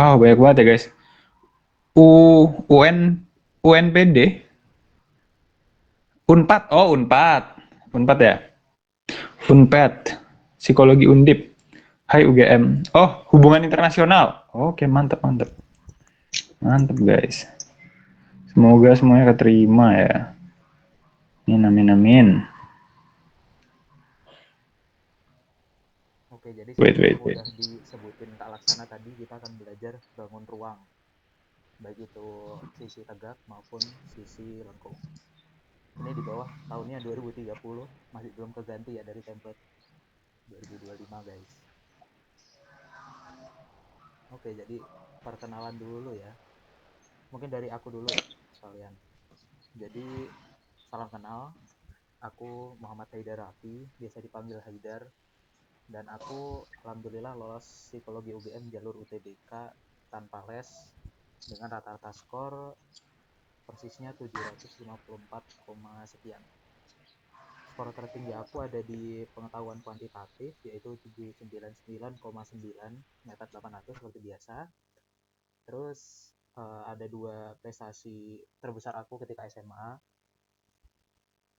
Oh, banyak banget ya guys. U UN UNPD, Unpad. Oh, Unpad. Unpad ya. Unpad. Psikologi Undip. Hai UGM. Oh, hubungan internasional. Oke, mantap mantap. Mantap guys. Semoga semuanya keterima ya. Amin amin amin. Oke, jadi Wait seperti yang wait wait. udah disebutin Kak Laksana tadi, kita akan belajar bangun ruang, baik itu sisi tegak maupun sisi lengkung. Ini di bawah tahunnya 2030, masih belum keganti ya dari template 2025 guys. Oke, jadi perkenalan dulu ya. Mungkin dari aku dulu ya, sekalian. Jadi, salam kenal. Aku Muhammad Haidar Rafi, biasa dipanggil Haidar. Dan aku alhamdulillah lolos psikologi UGM jalur UTBK tanpa les dengan rata-rata skor persisnya 754, sekian. Skor tertinggi aku ada di pengetahuan kuantitatif yaitu 799,9 meta 800 seperti biasa. Terus ada dua prestasi terbesar aku ketika SMA,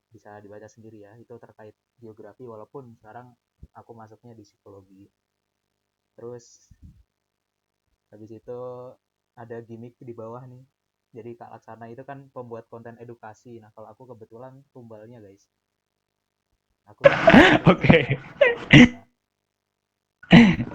bisa dibaca sendiri ya, itu terkait geografi walaupun sekarang aku masuknya di psikologi. Terus habis itu ada gimmick di bawah nih. Jadi Kak Laksana itu kan pembuat konten edukasi. Nah, kalau aku kebetulan tumbalnya, guys. Aku narasumber di Oke. sana.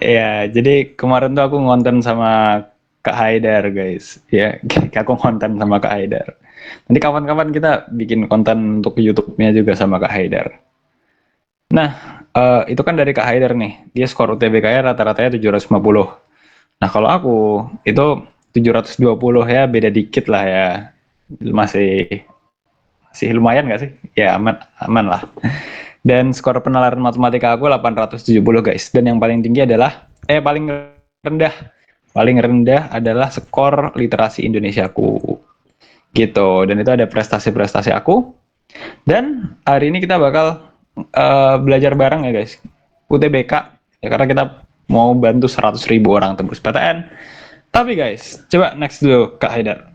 Ya, jadi kemarin tuh aku ngonten sama Kak Haidar, guys. Ya, aku ngonten sama Kak Haidar. Nanti kapan-kapan kita bikin konten untuk YouTube-nya juga sama Kak Haidar. Nah, itu kan dari Kak Haidar nih. Dia skor UTBK-nya rata-ratanya 750. Nah, kalau aku itu 720 ya, beda dikit lah ya. Masih masih lumayan nggak sih? Ya, aman aman lah. Dan skor penalaran matematika aku 870 guys. Dan yang paling tinggi adalah paling rendah. Paling rendah adalah skor literasi Indonesiaku. Gitu. Dan itu ada prestasi-prestasi aku. Dan hari ini kita bakal belajar bareng ya guys. UTBK ya karena kita mau bantu 100.000 orang tembus PTN. Tapi guys, coba next dulu Kak Haidar.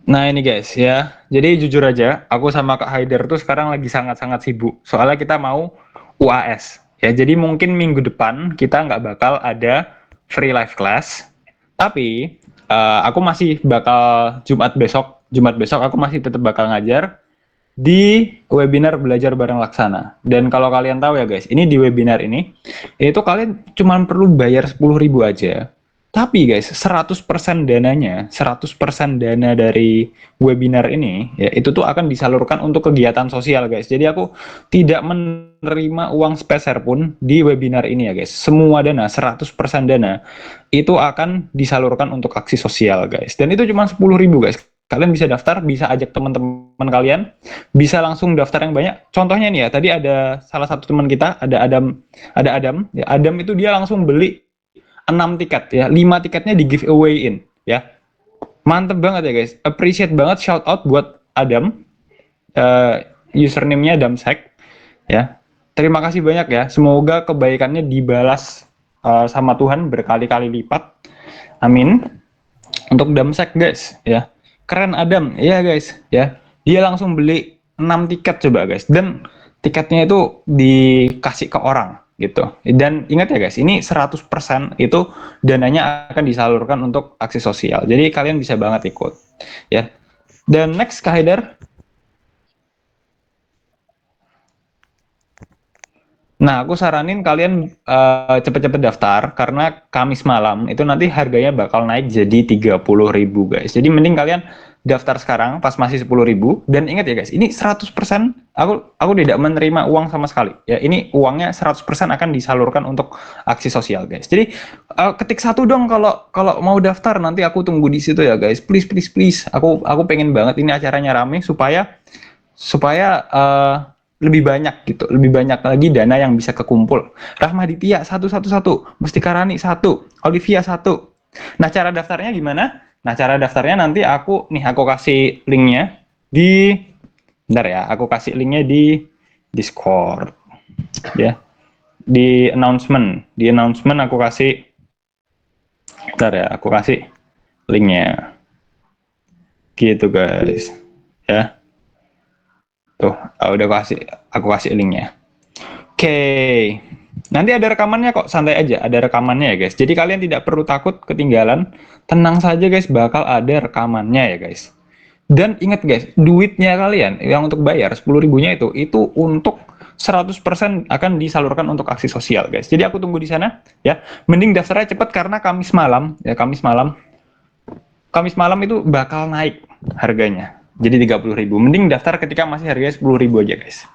Nah ini guys ya, jadi jujur aja, aku sama Kak Haidar tuh sekarang lagi sangat-sangat sibuk. Soalnya kita mau UAS. Ya, jadi mungkin minggu depan kita nggak bakal ada free live class. Tapi aku masih bakal Jumat besok aku masih tetap bakal ngajar di webinar belajar bareng Laksana. Dan kalau kalian tahu ya guys, ini di webinar ini itu kalian cuma perlu bayar 10.000 aja. Tapi guys, 100% dananya, 100% dana dari webinar ini ya itu tuh akan disalurkan untuk kegiatan sosial guys. Jadi aku tidak menerima uang speser pun di webinar ini ya guys. Semua dana, 100% dana itu akan disalurkan untuk aksi sosial guys. Dan itu cuma 10.000 guys. Kalian bisa daftar, bisa ajak teman-teman kalian, bisa langsung daftar yang banyak. Contohnya nih ya, tadi ada salah satu teman kita, ada Adam. Ya, Adam itu dia langsung beli 6 tiket ya, 5 tiketnya di giveaway-in ya. Mantep banget ya guys. Appreciate banget, shout out buat Adam. Username-nya Adamsek ya. Terima kasih banyak ya. Semoga kebaikannya dibalas sama Tuhan berkali-kali lipat. Amin. Untuk Damsek guys ya. Keren Adam ya guys ya. Dia langsung beli 6 tiket coba guys, dan tiketnya itu dikasih ke orang gitu. Dan ingat ya guys, ini 100% itu dananya akan disalurkan untuk aksi sosial. Jadi kalian bisa banget ikut ya. Dan next Kak Haidar. Nah, aku saranin kalian cepet-cepet daftar karena Kamis malam itu nanti harganya bakal naik jadi 30.000 guys. Jadi mending kalian daftar sekarang pas masih 10.000, dan ingat ya guys, ini 100% aku tidak menerima uang sama sekali. Ya, ini uangnya 100% akan disalurkan untuk aksi sosial guys. Jadi ketik satu dong kalau kalau mau daftar, nanti aku tunggu di situ ya guys. Please please please. Aku pengen banget ini acaranya rame supaya supaya lebih banyak gitu, lebih banyak lagi dana yang bisa kekumpul. Rahmaditya satu, Mustika Rani satu, Olivia satu. Nah, cara daftarnya gimana? Nah, cara daftarnya nanti aku kasih linknya di, bentar ya, aku kasih linknya di Discord ya, di announcement aku kasih Bentar ya, aku kasih linknya. Gitu guys. Ya, tuh, aku kasih linknya. Oke, nanti ada rekamannya kok, santai aja, ada rekamannya ya guys. Jadi kalian tidak perlu takut ketinggalan, tenang saja guys, bakal ada rekamannya ya guys. Dan ingat guys, duitnya kalian yang untuk bayar 10.000-nya itu untuk 100% akan disalurkan untuk aksi sosial guys. Jadi aku tunggu di sana ya. Mending daftarnya cepat karena Kamis malam ya, Kamis malam itu bakal naik harganya. Jadi 30.000. Mending daftar ketika masih harganya 10.000 aja guys.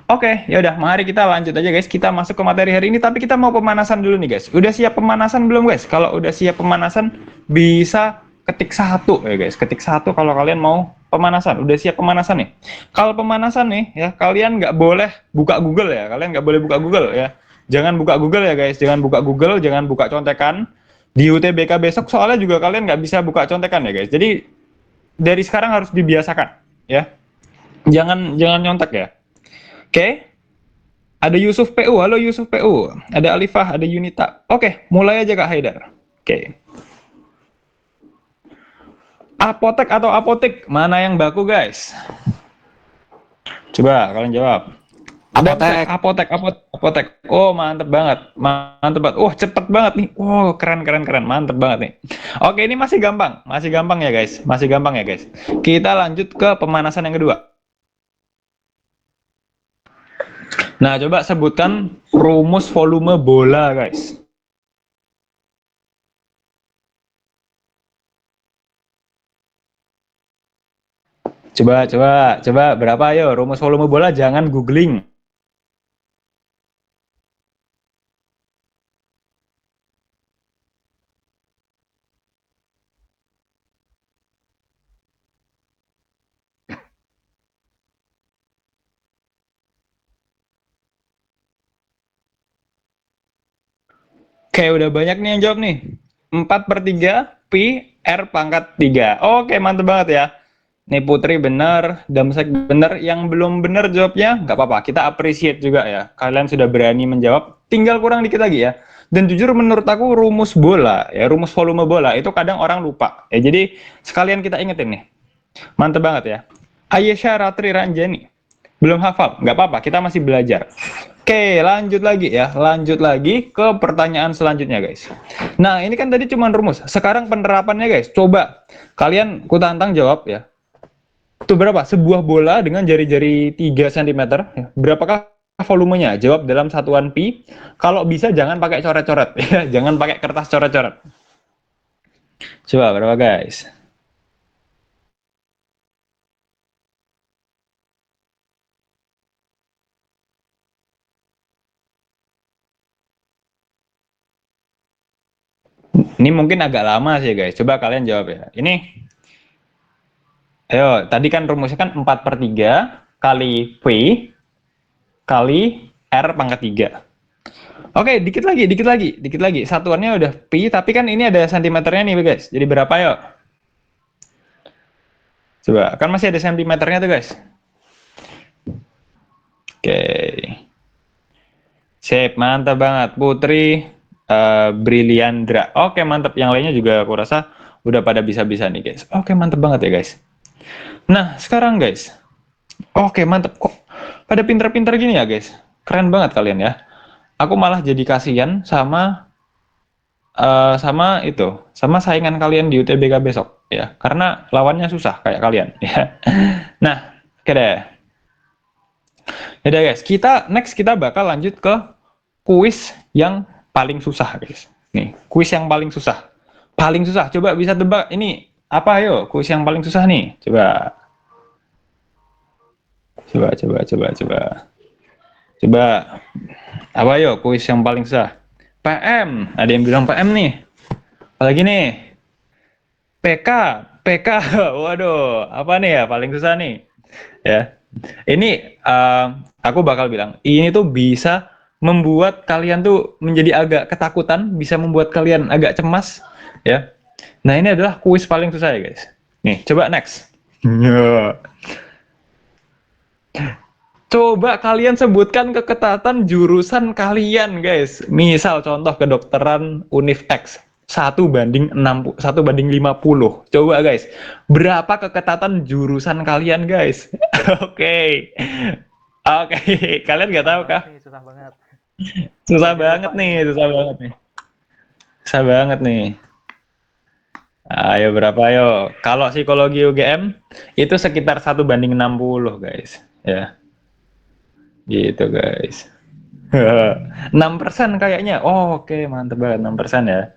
Oke, ya udah, mari kita lanjut aja guys. Kita masuk ke materi hari ini, tapi kita mau pemanasan dulu nih guys. Udah siap pemanasan belum guys? Kalau udah siap pemanasan, bisa ketik satu ya guys. Ketik satu kalau kalian mau pemanasan. Udah siap pemanasan nih. Kalau pemanasan nih ya, kalian nggak boleh buka Google ya. Kalian nggak boleh buka Google ya. Jangan buka Google ya guys. Jangan buka Google, jangan buka contekan. Di UTBK besok soalnya juga kalian nggak bisa buka contekan ya guys. Jadi dari sekarang harus dibiasakan ya. Jangan jangan nyontek ya. Oke, ada Yusuf PU, halo Yusuf PU. Ada Alifah, ada Yunita. Oke, mulai aja Kak Haidar. Oke. Apotek atau apotik, mana yang baku guys? Coba kalian jawab. Ada apotek. Oh, mantep banget. Mantep banget. Oh, cepet banget nih. Oh, keren. Mantep banget nih. Oke, ini masih gampang. Masih gampang ya guys. Masih gampang ya guys. Kita lanjut ke pemanasan yang kedua. Nah, coba sebutkan rumus volume bola, guys. Coba berapa ayo rumus volume bola, jangan googling. Oke, udah banyak nih yang jawab nih. 4/3 pi r pangkat 3. Oke, mantep banget ya. Nih Putri bener, Damsek bener, yang belum bener jawabnya nggak apa-apa, kita appreciate juga ya. Kalian sudah berani menjawab, tinggal kurang dikit lagi ya. Dan jujur menurut aku rumus bola, ya rumus volume bola itu kadang orang lupa. Ya jadi sekalian kita ingetin nih. Mantep banget ya. Ayesha Ratri Ranjani. Belum hafal, nggak apa-apa, kita masih belajar. Oke, lanjut lagi ya. Lanjut lagi ke pertanyaan selanjutnya guys. Nah, ini kan tadi cuma rumus. Sekarang penerapannya guys. Coba kalian kutantang jawab ya. Itu berapa? Sebuah bola dengan jari-jari 3 cm. Berapakah volumenya? Jawab dalam satuan pi. Kalau bisa jangan pakai coret-coret. Ya, jangan pakai kertas coret-coret. Coba berapa guys? Ini mungkin agak lama sih guys. Coba kalian jawab ya. Ini, ayo, tadi kan rumusnya kan 4/3 kali V kali R pangkat 3. Oke, dikit lagi. Satuannya udah pi, tapi kan ini ada sentimeternya nih guys. Jadi berapa yuk? Coba, kan masih ada sentimeternya tuh guys. Oke. Sip, mantap banget. Putri Briliandra. Oke, mantap. Yang lainnya juga aku rasa udah pada bisa-bisa nih guys. Oke, mantap banget ya guys. Nah, sekarang guys. Oke, mantap kok. Pada pinter-pinter gini ya guys. Keren banget kalian ya. Aku malah jadi kasihan sama saingan kalian di UTBK besok ya, karena lawannya susah kayak kalian ya. Nah, oke deh. Yaudah guys, kita bakal lanjut ke kuis yang paling susah guys. Nih, kuis yang paling susah. Paling susah, coba bisa tebak ini apa ayo kuis yang paling susah nih. Coba. Coba. Apa ayo kuis yang paling susah? PM, ada yang bilang PM nih. Apalagi nih? PK. Waduh, apa nih ya paling susah nih? Ya. Ini aku bakal bilang, ini tuh bisa membuat kalian tuh menjadi agak ketakutan, bisa membuat kalian agak cemas, ya. Nah, ini adalah kuis paling susah ya, guys. Nih, coba next. Coba kalian sebutkan keketatan jurusan kalian, guys. Misal contoh kedokteran Univ X. 1 banding 50. Coba guys, berapa keketatan jurusan kalian guys? Oke. Oke, kalian nggak Susah tahu banget kah? nih, susah banget. Susah Jadi lupa banget nih, nih. susah banget nih. Susah banget nih. Ayo berapa ayo? Kalau psikologi UGM itu sekitar 1 banding 60 guys. Ya, gitu guys. 6% kayaknya. Oh, oke, mantep banget 6% ya.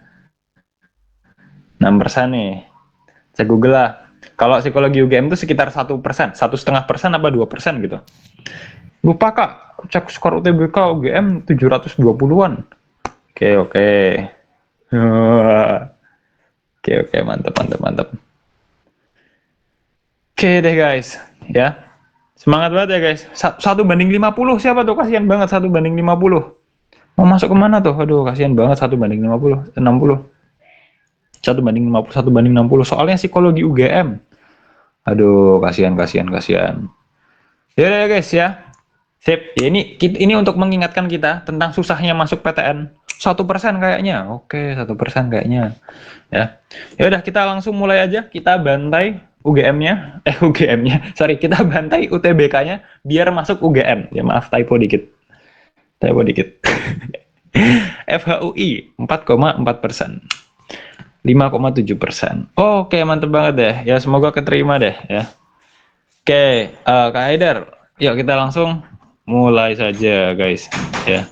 6% nih. Saya Google lah. Kalau psikologi UGM itu sekitar 1%, 1,5% apa 2% gitu. Lupa kak, cek skor UTBK UGM 720-an. Oke, oke. Oke, oke, mantap, mantap, mantap. Oke deh guys, ya. Semangat banget ya guys. 1 banding 50, siapa tuh? Kasihan banget 1 banding 50. Mau masuk kemana tuh? Aduh, kasihan banget 1 banding 50, 60. 1 banding 50, 1 banding 60. Soalnya psikologi UGM. Aduh, kasihan, kasihan, kasihan. Ya udah ya guys ya. Sip. Ya, ini untuk mengingatkan kita tentang susahnya masuk PTN. 1% kayaknya. Oke, 1% kayaknya. Ya. Ya udah kita langsung mulai aja. Kita bantai UGM-nya. UGM-nya. Sorry, kita bantai UTBK-nya biar masuk UGM. Ya maaf typo dikit. Typo dikit. FHUI 4,4%. 5,7%. Oke, mantep banget deh. Ya, semoga keterima deh ya. Oke, Kak Haidar, yuk kita langsung mulai saja, guys. Ya.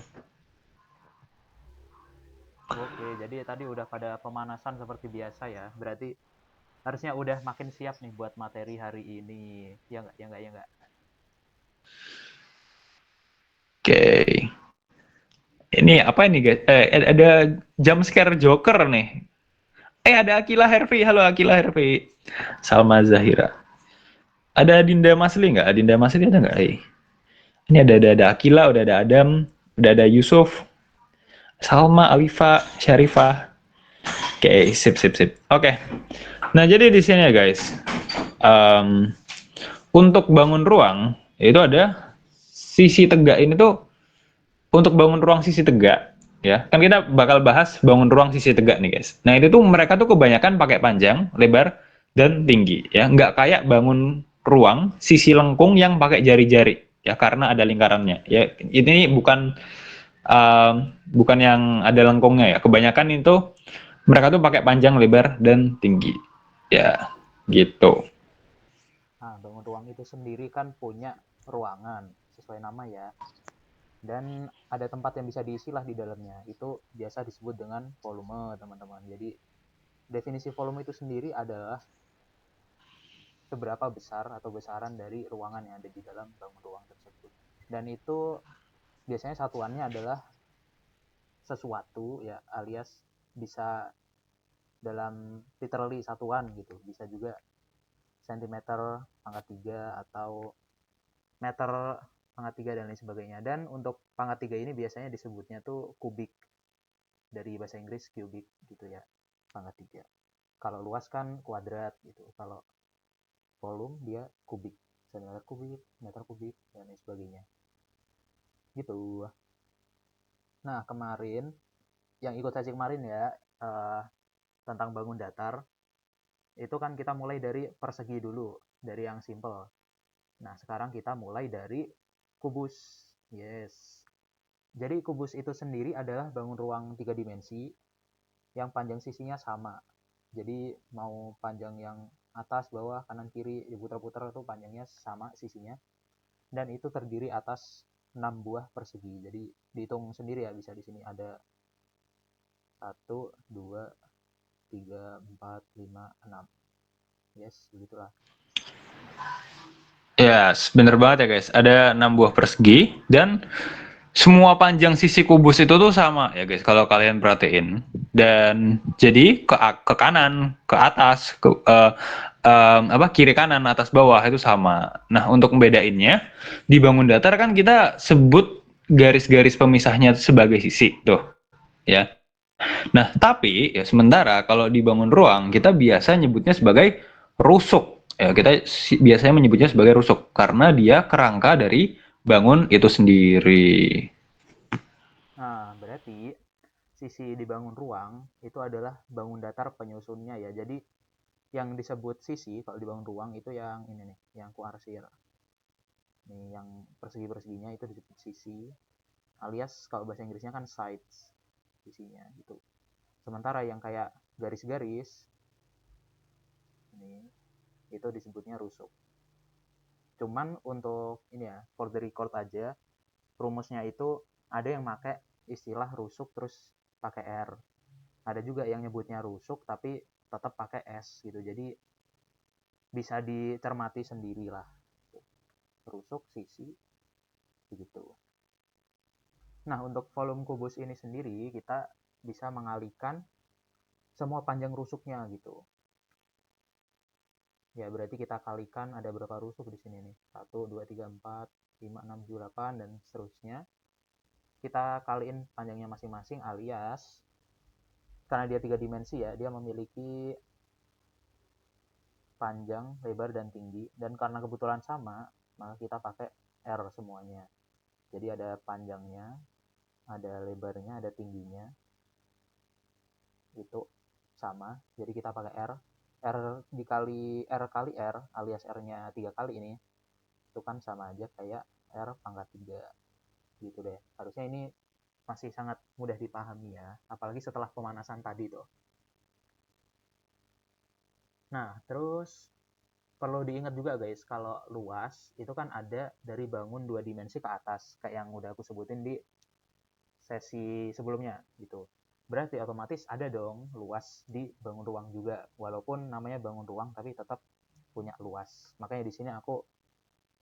Oke, jadi tadi udah pada pemanasan seperti biasa ya. Berarti harusnya udah makin siap nih buat materi hari ini. Ya nggak, ya nggak, ya nggak. Oke. Ini apa ini, guys? Ada jump scare Joker nih. Ada Akila Herfi. Halo Akila Herfi. Salma Zahira. Ada Dinda Masli nggak? Dinda Masli ada nggak? Ini ada Akila, udah ada Adam, udah ada Yusuf, Salma, Alifa, Syarifah. Oke, sip, sip, sip. Oke. Nah, jadi di sini ya, guys. Em, untuk bangun ruang, itu ada sisi tegak ini tuh untuk bangun ruang sisi tegak. Ya, kan kita bakal bahas bangun ruang sisi tegak nih, guys. Nah, itu tuh mereka tuh kebanyakan pakai panjang, lebar, dan tinggi. Ya, nggak kayak bangun ruang sisi lengkung yang pakai jari-jari. Ya, karena ada lingkarannya. Ya, ini bukan yang ada lengkungnya ya. Kebanyakan itu mereka tuh pakai panjang, lebar, dan tinggi. Ya, gitu. Nah, bangun ruang itu sendiri kan punya ruangan sesuai nama ya. Dan ada tempat yang bisa diisi lah di dalamnya. Itu biasa disebut dengan volume, teman-teman. Jadi definisi volume itu sendiri adalah seberapa besar atau besaran dari ruangan yang ada di dalam bangun ruang tersebut. Dan itu biasanya satuannya adalah sesuatu ya, alias bisa dalam literally satuan gitu. Bisa juga sentimeter pangkat 3 atau meter pangkat 3 dan lain sebagainya. Dan untuk pangkat 3 ini biasanya disebutnya tuh kubik, dari bahasa Inggris cubic gitu ya, pangkat 3. Kalau luas kan kuadrat gitu, kalau volume dia kubik, sentimeter kubik, meter kubik, dan lain sebagainya gitu. Nah, kemarin yang ikut sesi kemarin ya, tentang bangun datar, itu kan kita mulai dari persegi dulu, dari yang simple. Nah, sekarang kita mulai dari kubus. Yes. Jadi kubus itu sendiri adalah bangun ruang 3 dimensi yang panjang sisinya sama. Jadi mau panjang yang atas, bawah, kanan, kiri, diputar-putar itu panjangnya sama sisinya. Dan itu terdiri atas 6 buah persegi. Jadi dihitung sendiri ya, bisa di sini ada 1, 2, 3, 4, 5, 6. Yes, begitulah. Ya, yes, bener banget ya guys. Ada 6 buah persegi dan semua panjang sisi kubus itu tuh sama ya guys. Kalau kalian perhatiin. Dan jadi ke kanan, ke atas, kiri kanan, atas bawah itu sama. Nah, untuk membedainnya di bangun datar kan kita sebut garis-garis pemisahnya sebagai sisi tuh, ya. Nah, tapi ya sementara kalau dibangun ruang kita biasa nyebutnya sebagai rusuk. Ya, kita biasanya menyebutnya sebagai rusuk karena dia kerangka dari bangun itu sendiri. Nah, berarti sisi di bangun ruang itu adalah bangun datar penyusunnya ya. Jadi yang disebut sisi kalau di bangun ruang itu yang ini nih, yang kuarsir. Nih yang persegi-perseginya itu disebut sisi, alias kalau bahasa Inggrisnya kan sides sisinya gitu. Sementara yang kayak garis-garis ini itu disebutnya rusuk. Cuman untuk ini ya, for the record aja, rumusnya itu ada yang pakai istilah rusuk terus pakai R. Ada juga yang nyebutnya rusuk tapi tetap pakai S gitu. Jadi bisa dicermati sendirilah. Rusuk, sisi, begitu. Nah, untuk volume kubus ini sendiri kita bisa mengalihkan semua panjang rusuknya gitu. Ya, berarti kita kalikan ada berapa rusuk di sini nih. 1, 2, 3, 4, 5, 6, 7, 8, dan seterusnya. Kita kaliin panjangnya masing-masing alias karena dia 3 dimensi ya, dia memiliki panjang, lebar, dan tinggi. Dan karena kebetulan sama, maka kita pakai R semuanya. Jadi ada panjangnya, ada lebarnya, ada tingginya. Itu sama. Jadi kita pakai R. R dikali R kali R alias R-nya 3 kali ini. Itu kan sama aja kayak R pangkat 3. Gitu deh. Harusnya ini masih sangat mudah dipahami ya. Apalagi setelah pemanasan tadi tuh. Nah, terus perlu diingat juga guys, kalau luas itu kan ada dari bangun 2 dimensi ke atas, kayak yang udah aku sebutin di sesi sebelumnya gitu. Berarti otomatis ada dong luas di bangun ruang juga, walaupun namanya bangun ruang tapi tetap punya luas. Makanya di sini aku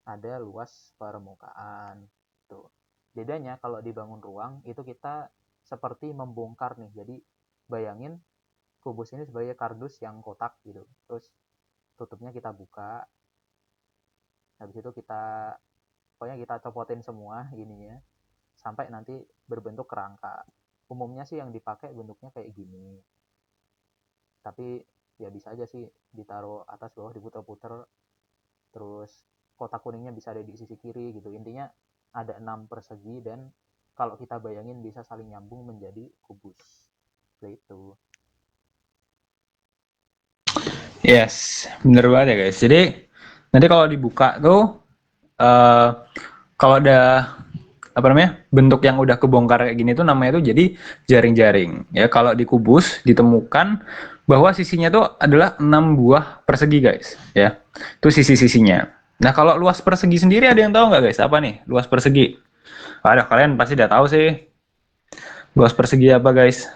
ada luas permukaan. Tuh. Bedanya kalau di bangun ruang itu kita seperti membongkar nih. Jadi bayangin kubus ini sebagai kardus yang kotak gitu. Terus tutupnya kita buka. Habis itu pokoknya kita copotin semua ininya sampai nanti berbentuk kerangka. Umumnya sih yang dipakai bentuknya kayak gini. Tapi ya bisa aja sih ditaruh atas bawah, diputer-puter. Terus kotak kuningnya bisa ada di sisi kiri gitu. Intinya ada 6 persegi dan kalau kita bayangin bisa saling nyambung menjadi kubus. Gitu. Yes, bener banget ya guys. Jadi nanti kalau dibuka tuh kalau ada apa namanya bentuk yang udah kebongkar kayak gini tuh namanya tuh jadi jaring-jaring ya. Kalau dikubus ditemukan bahwa sisinya tuh adalah 6 buah persegi guys ya, itu sisi-sisinya. Nah kalau luas persegi sendiri ada yang tahu nggak guys, apa nih luas persegi? Ada, kalian pasti udah tahu sih luas persegi apa guys.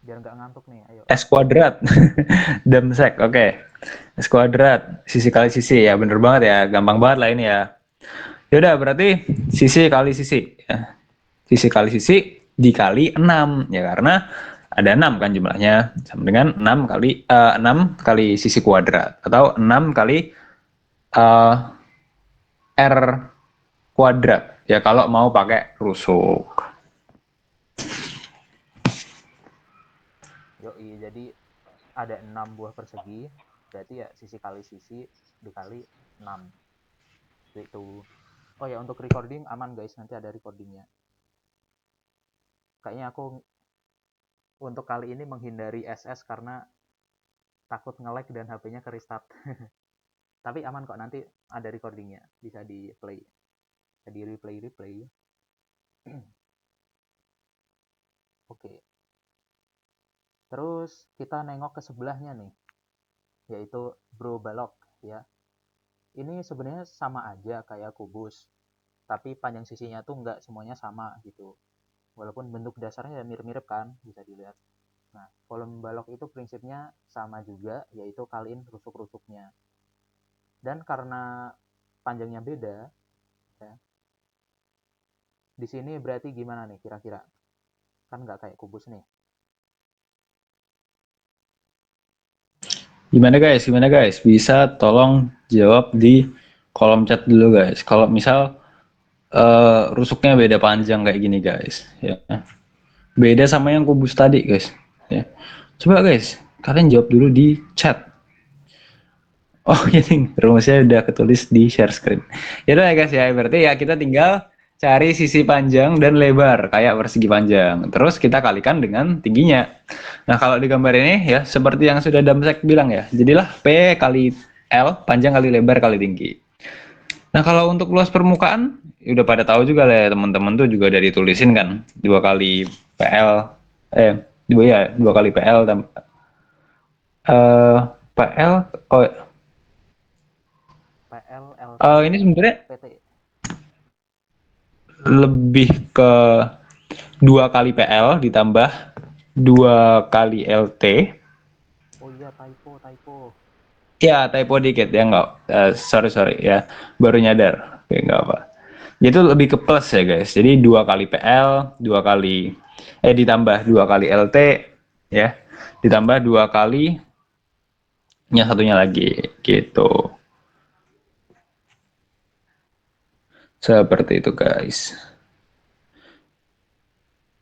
Biar nggak ngantuk nih, ayo. S kuadrat. Damsek, oke. Okay. S kuadrat, sisi kali sisi ya, bener banget ya, gampang banget lah ini ya. Yaudah, berarti sisi kali sisi. Ya. Sisi kali sisi dikali 6 ya, karena ada 6 kan jumlahnya, sama dengan 6 kali sisi kuadrat atau 6 kali R kuadrat ya kalau mau pakai rusuk. Yoi, jadi ada 6 buah persegi, berarti ya sisi kali sisi dikali 6. Itu. Oh ya, untuk recording aman guys, nanti ada recordingnya. Kayaknya aku untuk kali ini menghindari SS karena takut nge-lag dan HP-nya ke restart. Tapi aman kok, nanti ada recordingnya, bisa di play, bisa di replay. Oke. Terus kita nengok ke sebelahnya nih, yaitu bro balok ya. Ini sebenarnya sama aja kayak kubus, tapi panjang sisinya tuh nggak semuanya sama gitu. Walaupun bentuk dasarnya mirip-mirip kan, bisa dilihat. Nah, volume balok itu prinsipnya sama juga, yaitu kaliin rusuk-rusuknya. Dan karena panjangnya beda, ya, di sini berarti gimana nih kira-kira? Kan nggak kayak kubus nih. Gimana guys? Bisa tolong jawab di kolom chat dulu guys. Kalau misal rusuknya beda panjang kayak gini guys, ya. Beda sama yang kubus tadi guys. Ya. Coba guys, kalian jawab dulu di chat. Oh ini rumusnya udah ketulis di share screen. Ya udah ya guys ya, berarti ya kita tinggal cari sisi panjang dan lebar kayak persegi panjang. Terus kita kalikan dengan tingginya. Nah, kalau di gambar ini ya seperti yang sudah Damsek bilang ya. Jadilah P kali L, panjang kali lebar kali tinggi. Nah, kalau untuk luas permukaan, ya udah pada tahu juga lah ya teman-teman tuh juga udah ditulisin kan. 2 kali PL, dua kali PL dan PL, oh, PL, LT, ini sebenarnya PT. lebih ke 2 kali PL ditambah 2 kali LT. Oh iya, typo, typo. Ya, typo dikit ya nggak. Sorry sorry ya, baru nyadar. Oke, nggak apa. Itu lebih ke plus ya guys. Jadi 2 kali PL, 2 kali ditambah 2 kali LT ya, ditambah 2 kali yang satunya lagi gitu. Seperti itu guys.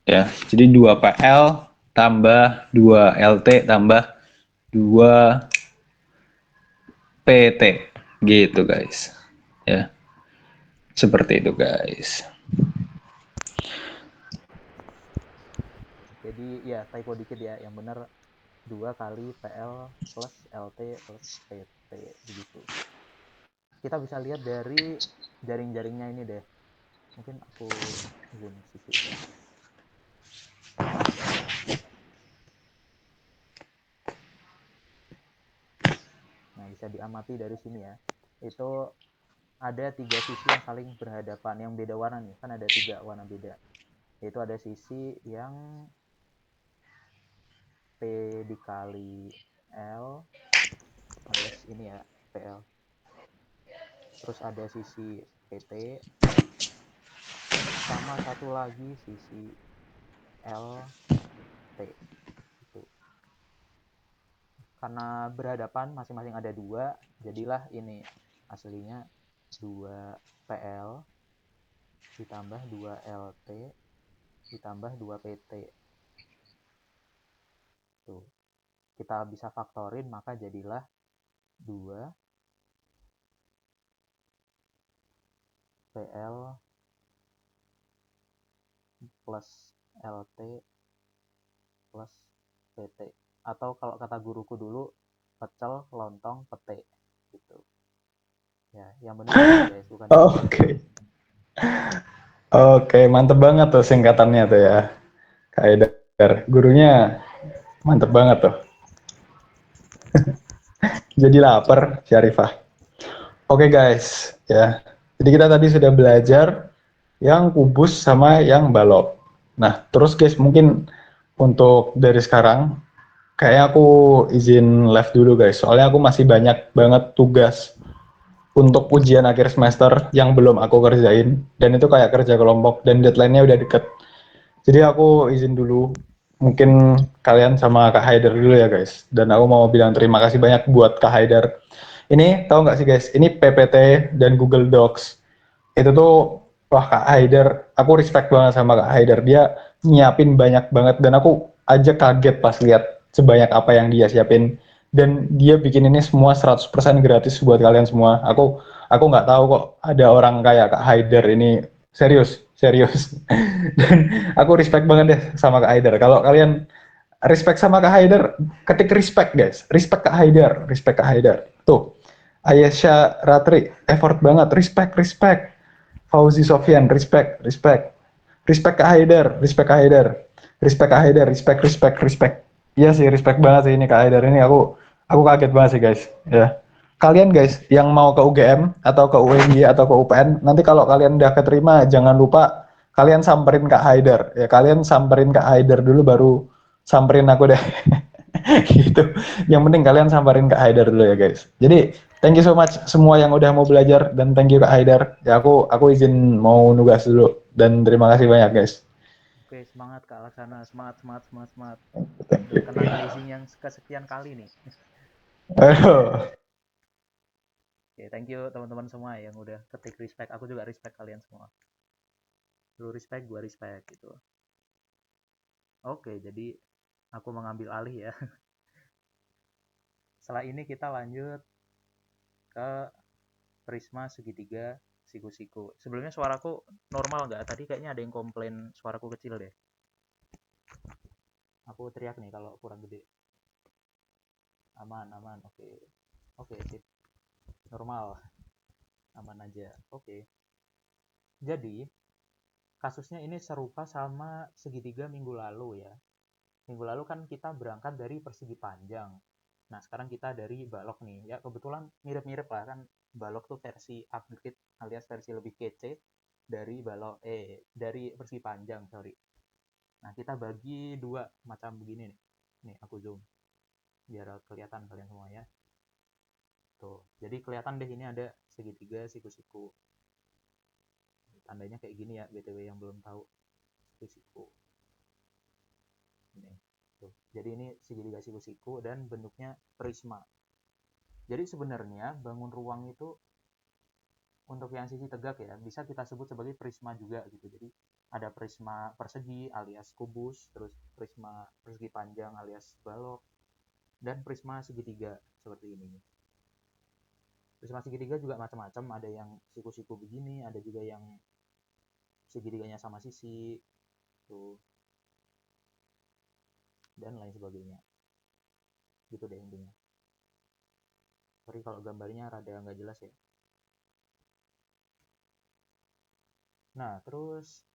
Ya, jadi 2 PL tambah 2 LT tambah 2 PT gitu guys. Ya, seperti itu guys. Jadi ya typo dikit ya, yang benar 2 kali PL plus LT plus PT begitu. Kita bisa lihat dari jaring-jaringnya ini deh. Mungkin aku zoom sedikit ya. Nah, bisa diamati dari sini ya. Itu ada 3 sisi yang saling berhadapan, yang beda warna nih. Kan ada 3 warna beda. Yaitu ada sisi yang P dikali L alias ini ya, PL. Terus ada sisi PT sama satu lagi sisi LT itu. Karena berhadapan masing-masing ada 2, jadilah ini aslinya 2 PL ditambah 2 LT ditambah 2 PT. Tuh. Kita bisa faktorin maka jadilah 2 PL plus LT plus PT. Atau kalau kata guruku dulu, pecel, lontong, pete. Gitu. Ya, yang benar gitu guys, bukan dibalik. Oke. Oke, mantep banget tuh singkatannya tuh ya. Kak Haidar. Gurunya mantep banget tuh. Jadi lapar, Syarifah. Oke guys, ya. Jadi kita tadi sudah belajar yang kubus sama yang balok. Nah, terus guys, mungkin untuk dari sekarang, kayak aku izin live dulu guys. Soalnya aku masih banyak banget tugas untuk ujian akhir semester yang belum aku kerjain. Dan itu kayak kerja kelompok dan deadline-nya udah deket. Jadi aku izin dulu. Mungkin kalian sama Kak Haidar dulu ya guys. Dan aku mau bilang terima kasih banyak buat Kak Haidar. Ini tahu nggak sih guys? Ini PPT dan Google Docs. Itu tuh wah Kak Haidar, aku respect banget sama Kak Haidar. Dia nyiapin banyak banget dan aku aja kaget pas lihat sebanyak apa yang dia siapin. Dan dia bikin ini semua 100% gratis buat kalian semua. Aku nggak tahu kok ada orang kayak Kak Haidar ini serius, serius. Dan aku respect banget deh sama Kak Haidar. Kalau kalian respect sama Kak Haidar, ketik respect guys. Respect Kak Haidar, respect Kak Haidar. Tuh, Ayesha Ratri, effort banget, respect, respect. Fauzi Sofyan, respect, respect. Respect Kak Haidar, respect Kak Haidar. Respect Kak Haidar, respect, respect, respect. Iya sih, respect banget sih ini Kak Haidar ini aku kaget banget sih guys. Ya. Kalian guys yang mau ke UGM atau ke UNY atau ke UPN, nanti kalau kalian udah keterima jangan lupa kalian samperin Kak Haidar. Ya kalian samperin Kak Haidar dulu baru samperin aku deh. Gitu. Yang penting kalian samperin Kak Haidar dulu ya guys. Jadi thank you so much semua yang udah mau belajar dan thank you Kak Haidar. Ya aku izin mau nugas dulu dan terima kasih banyak guys. Oke, semangat Kak Laksana, semangat, semangat, semangat, semangat. Thank Udah you. kena glazing yang kesekian kali nih. Aduh. Oke, thank you teman-teman semua yang udah ketik respect. Aku juga respect kalian semua. Lu respect, gua respect gitu. Oke, jadi aku mengambil alih ya. Setelah ini kita lanjut ke prisma segitiga siku-siku. Sebelumnya suaraku normal nggak? Tadi kayaknya ada yang komplain suaraku kecil deh. Aku teriak nih kalau kurang gede. Aman, aman. Oke. Oke, sip. Normal. Aman aja. Oke. Jadi, kasusnya ini serupa sama segitiga minggu lalu ya. Minggu lalu kan kita berangkat dari persegi panjang. Nah, sekarang kita dari balok nih. Ya, kebetulan mirip-mirip lah kan. Balok tuh versi upgrade alias versi lebih kece dari balok dari persegi panjang, sorry. Nah, kita bagi dua macam begini nih. Nih, aku zoom biar kelihatan kalian semua ya. Tuh. Jadi kelihatan deh ini ada segitiga siku-siku. Tandanya kayak gini ya, BTW yang belum tahu. Siku-siku. Ini. Tuh. Jadi ini segitiga siku-siku dan bentuknya prisma. Jadi sebenarnya bangun ruang itu untuk yang sisi tegak ya bisa kita sebut sebagai prisma juga gitu. Jadi ada prisma persegi alias kubus, terus prisma persegi panjang alias balok, dan prisma segitiga seperti ini. Prisma segitiga juga macam-macam, ada yang siku-siku begini, ada juga yang segitiganya sama sisi tuh, dan lain sebagainya. Gitu deh intinya. Sorry kalau gambarnya rada nggak jelas ya. Nah, terus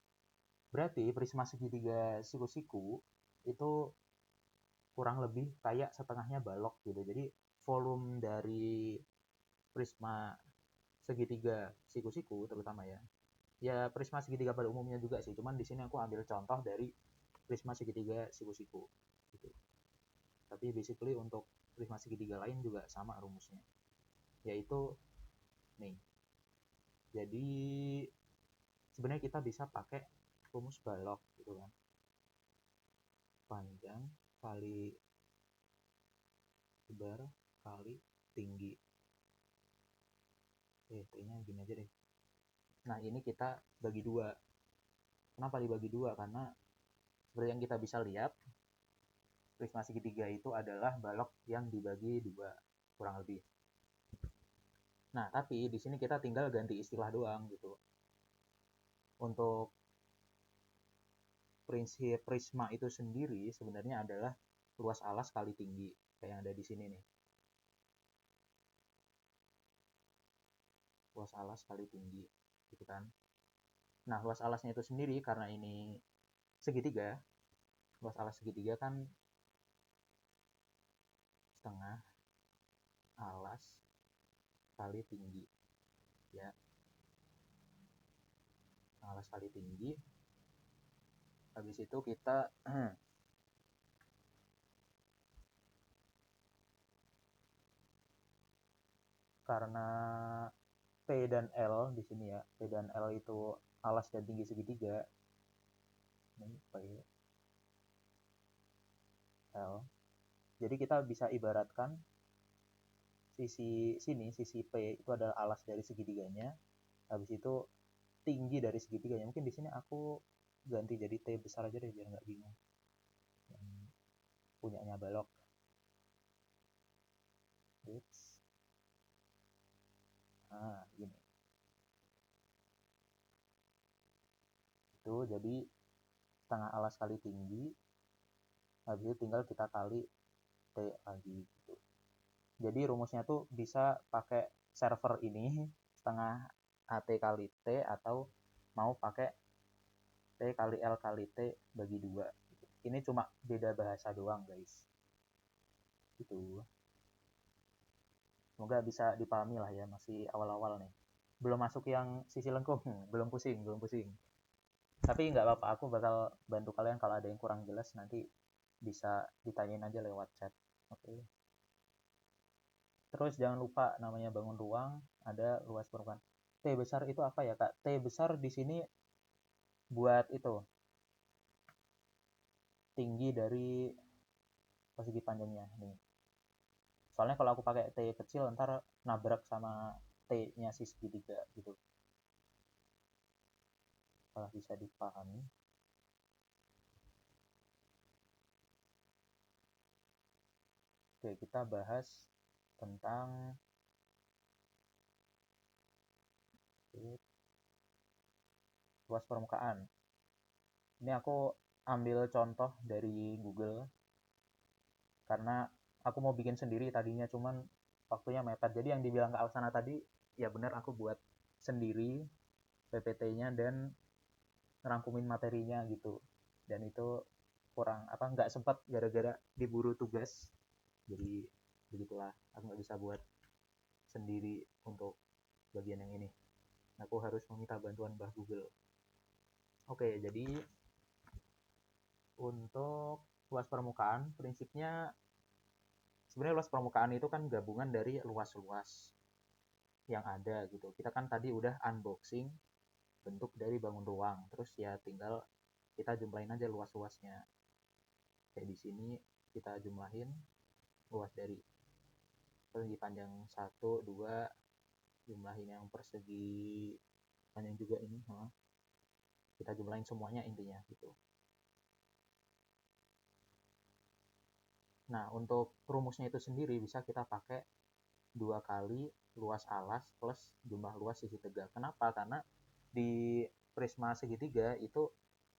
berarti prisma segitiga siku-siku itu kurang lebih kayak setengahnya balok gitu. Jadi volume dari prisma segitiga siku-siku terutama ya. Ya prisma segitiga pada umumnya juga sih, cuman di sini aku ambil contoh dari prisma segitiga siku-siku gitu. Tapi basically untuk prisma segitiga lain juga sama rumusnya. Yaitu nih. Jadi sebenarnya kita bisa pakai rumus balok gitu kan. Panjang kali lebar kali tinggi. T-nya gini aja deh. Nah, ini kita bagi dua. Kenapa dibagi dua? Karena seperti yang kita bisa lihat, prisma segitiga itu adalah balok yang dibagi dua, kurang lebih. Nah, tapi di sini kita tinggal ganti istilah doang gitu. Untuk prinsip prisma itu sendiri sebenarnya adalah luas alas kali tinggi, kayak yang ada di sini nih. Luas alas kali tinggi, gitu kan. Nah, luas alasnya itu sendiri karena ini segitiga, luas alas segitiga kan setengah alas kali tinggi ya, alas kali tinggi. Habis itu kita karena P dan L di sini ya, P dan L itu alas dan tinggi segitiga. Ini P L. Jadi kita bisa ibaratkan sisi sini, sisi P itu adalah alas dari segitiganya. Habis itu tinggi dari segitiganya. Mungkin di sini aku ganti jadi T besar aja deh biar nggak bingung. Yang punyanya balok. Nah, gini. Itu jadi setengah alas kali tinggi. Habis itu tinggal kita kali T lagi gitu. Jadi rumusnya tuh bisa pakai server ini setengah AT kali T atau mau pakai T kali L kali T bagi 2. Ini cuma beda bahasa doang guys. Itu. Semoga bisa dipahami lah ya, masih awal-awal nih. Belum masuk yang sisi lengkung, belum pusing, belum pusing. Tapi nggak apa-apa, aku bakal bantu kalian kalau ada yang kurang jelas nanti bisa ditanyain aja lewat chat. Oke. Terus jangan lupa namanya bangun ruang, ada luas permukaan. T besar itu apa ya, Kak? T besar di sini buat itu tinggi dari persegi panjangnya nih. Soalnya kalau aku pakai T kecil ntar nabrak sama T-nya si segitiga gitu. Kalau bisa dipahami. Oke, kita bahas tentang luas permukaan. Ini aku ambil contoh dari Google karena aku mau bikin sendiri tadinya, cuman waktunya mepet. Jadi yang dibilang Kak Alsana tadi ya benar, aku buat sendiri PPT-nya dan ngerangkumin materinya gitu. Dan itu kurang nggak sempat gara-gara diburu tugas. Jadi begitulah, aku nggak bisa buat sendiri untuk bagian yang ini. Aku harus meminta bantuan Mbah Google. Oke, jadi untuk luas permukaan, prinsipnya sebenarnya luas permukaan itu kan gabungan dari luas-luas yang ada gitu. Kita kan tadi udah unboxing bentuk dari bangun ruang, terus ya tinggal kita jumlahin aja luas-luasnya. Kayak di sini kita jumlahin luas dari persegi panjang 1, 2, jumlahin yang persegi panjang juga ini, kita jumlahin semuanya intinya gitu. Nah, untuk rumusnya itu sendiri bisa kita pakai 2 kali luas alas plus jumlah luas sisi tegak. Kenapa? Karena di prisma segitiga itu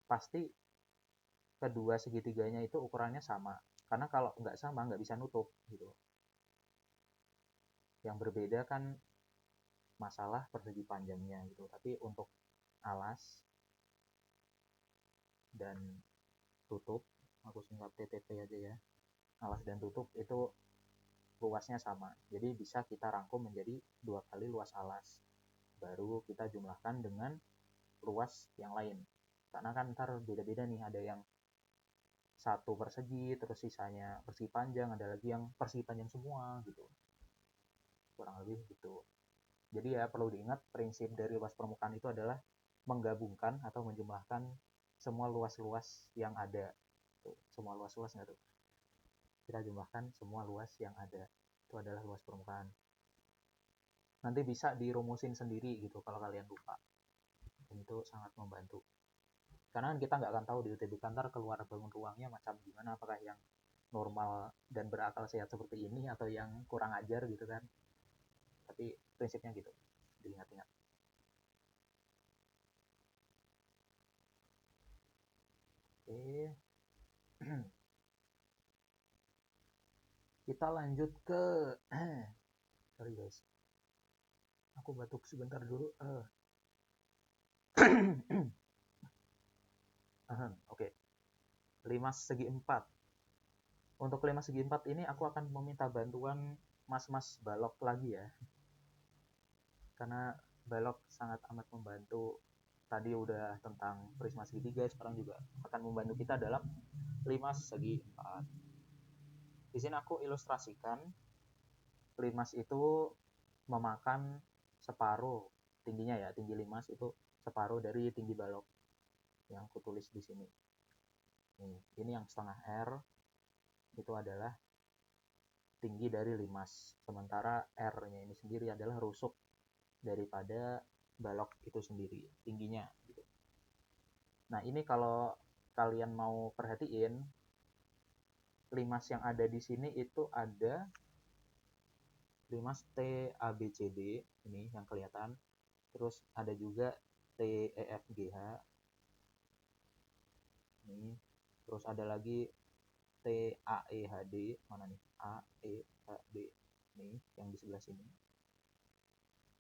pasti kedua segitiganya itu ukurannya sama. Karena kalau nggak sama nggak bisa nutup gitu. Yang berbeda kan masalah persegi panjangnya gitu. Tapi untuk alas dan tutup, aku singkat TTP aja ya. Alas dan tutup itu luasnya sama. Jadi bisa kita rangkum menjadi 2 kali luas alas. Baru kita jumlahkan dengan luas yang lain. Karena kan ntar beda-beda nih, ada yang satu persegi, terus sisanya persegi panjang, ada lagi yang persegi panjang semua gitu. Kurang lebih gitu. Jadi ya perlu diingat, prinsip dari luas permukaan itu adalah menggabungkan atau menjumlahkan semua luas-luas yang ada. Tuh, semua luas-luas nggak tuh? Kita jumlahkan semua luas yang ada. Itu adalah luas permukaan. Nanti bisa dirumusin sendiri gitu kalau kalian lupa. Dan itu sangat membantu. Karena kita nggak akan tahu di UTBK ntar keluar bangun ruangnya macam gimana, apakah yang normal dan berakal sehat seperti ini atau yang kurang ajar gitu kan. Tapi prinsipnya gitu, diingat-ingat. Oke. Kita lanjut ke sorry guys, aku batuk sebentar dulu. Oke, limas segi 4. Untuk limas segi 4 ini aku akan meminta bantuan mas-mas balok lagi ya, karena balok sangat amat membantu. Tadi udah tentang prisma segitiga, sekarang juga akan membantu kita dalam limas segi 4. Di sini aku ilustrasikan limas itu memakan separuh tingginya ya, tinggi limas itu separuh dari tinggi balok yang aku tulis di sini. Nih, ini yang setengah R itu adalah tinggi dari limas, sementara R-nya ini sendiri adalah rusuk daripada balok itu sendiri tingginya gitu. Nah, ini kalau kalian mau perhatiin, limas yang ada di sini itu ada limas T A B C D ini yang kelihatan. Terus ada juga T E F G H ini. Terus ada lagi T A E H D, mana nih? A E H D nih yang di sebelah sini.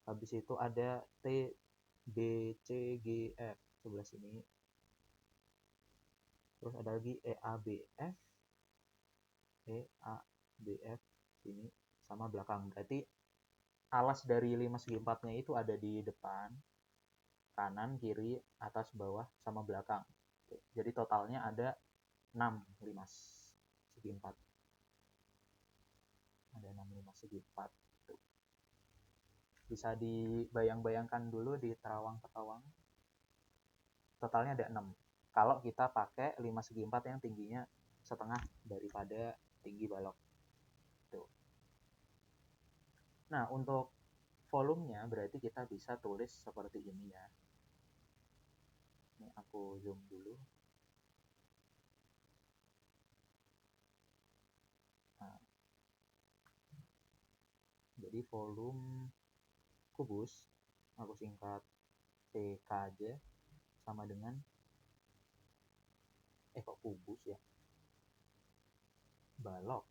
Habis itu ada T B C G F sebelah sini. Terus ada lagi E A B F, E A B F sini sama belakang. Berarti alas dari 5 segi 4-nya itu ada di depan, kanan, kiri, atas, bawah, sama belakang. Jadi totalnya ada 6 limas segi 4. Ada 6 limas segi 4. Bisa dibayang-bayangkan dulu di terawang-terawang. Totalnya ada 6. Kalau kita pakai 5 segi 4 yang tingginya setengah daripada tinggi balok. Tuh. Nah, untuk volumenya berarti kita bisa tulis seperti ini ya. Ini aku zoom dulu. Nah, jadi volume kubus, aku singkat CK aja, sama dengan kok kubus ya, balok.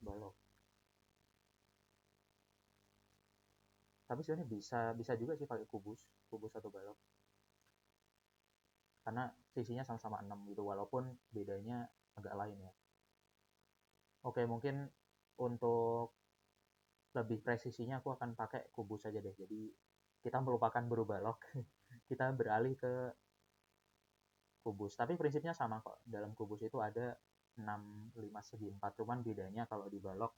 Tapi sebenarnya bisa juga sih pakai kubus atau balok, karena sisinya sama-sama 6 gitu, walaupun bedanya agak lain ya. Oke, mungkin untuk lebih presisinya aku akan pakai kubus saja deh. Jadi kita melupakan berubalok, kita beralih ke kubus. Tapi prinsipnya sama kok. Dalam kubus itu ada 6, 5 segi 4. Cuman bedanya kalau di balok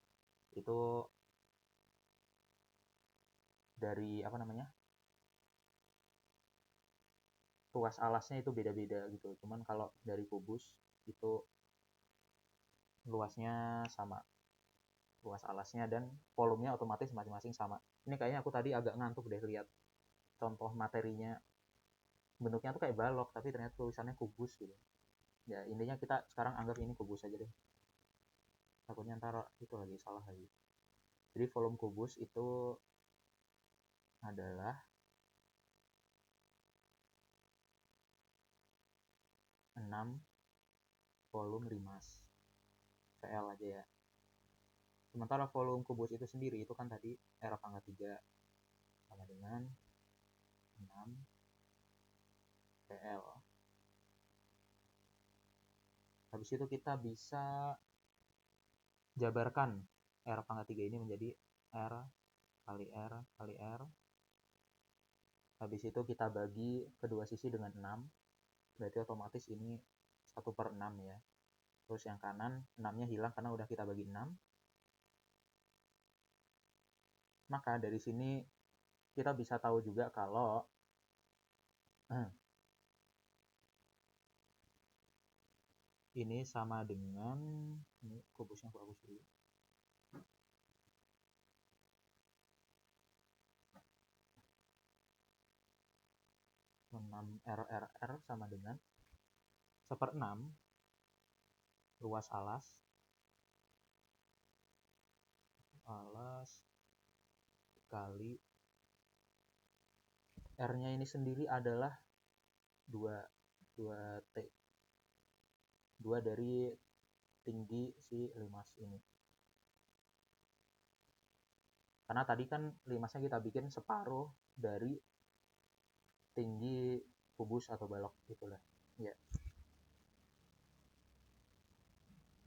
itu dari apa namanya, luas alasnya itu beda-beda gitu. Cuman kalau dari kubus itu luasnya sama, luas alasnya dan volumenya otomatis masing-masing sama. Ini kayaknya aku tadi agak ngantuk deh lihat contoh materinya, bentuknya tuh kayak balok tapi ternyata tulisannya kubus gitu. Ya intinya kita sekarang anggap ini kubus aja deh, takutnya ntar itu lagi salah lagi. Jadi volume kubus itu adalah 6 volume rimas VL aja ya. Sementara volume kubus itu sendiri itu kan tadi R pangkat 3 sama dengan 6 VL. Habis itu kita bisa jabarkan R pangkat 3 ini menjadi R kali R kali R. Habis itu kita bagi kedua sisi dengan 6, berarti otomatis ini 1/6 ya. Terus yang kanan 6-nya hilang karena udah kita bagi 6. Maka dari sini kita bisa tahu juga kalau ini sama dengan, ini kubusnya aku hapus dulu. R sama dengan 1/6 luas alas kali R-nya ini sendiri adalah 2 T. 2 dari tinggi si limas ini. Karena tadi kan limasnya kita bikin separuh dari tinggi kubus atau balok itulah. Ya.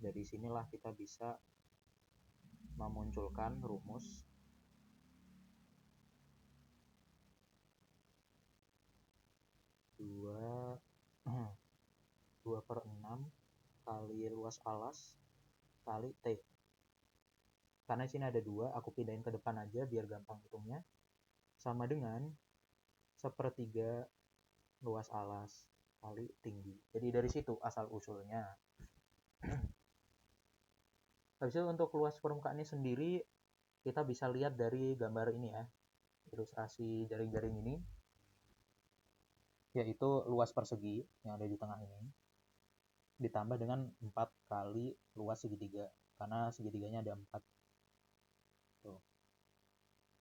Dari sinilah kita bisa memunculkan rumus 2/6 kali luas alas kali T. Karena sini ada 2, aku pindahin ke depan aja biar gampang hitungnya. Sama dengan 1/3 luas alas kali tinggi. Jadi dari situ asal usulnya. Habis itu untuk luas permukaan ini sendiri kita bisa lihat dari gambar ini ya, ilustrasi jaring-jaring ini, yaitu luas persegi yang ada di tengah ini ditambah dengan 4 kali luas segitiga, karena segitiganya ada 4. Tuh.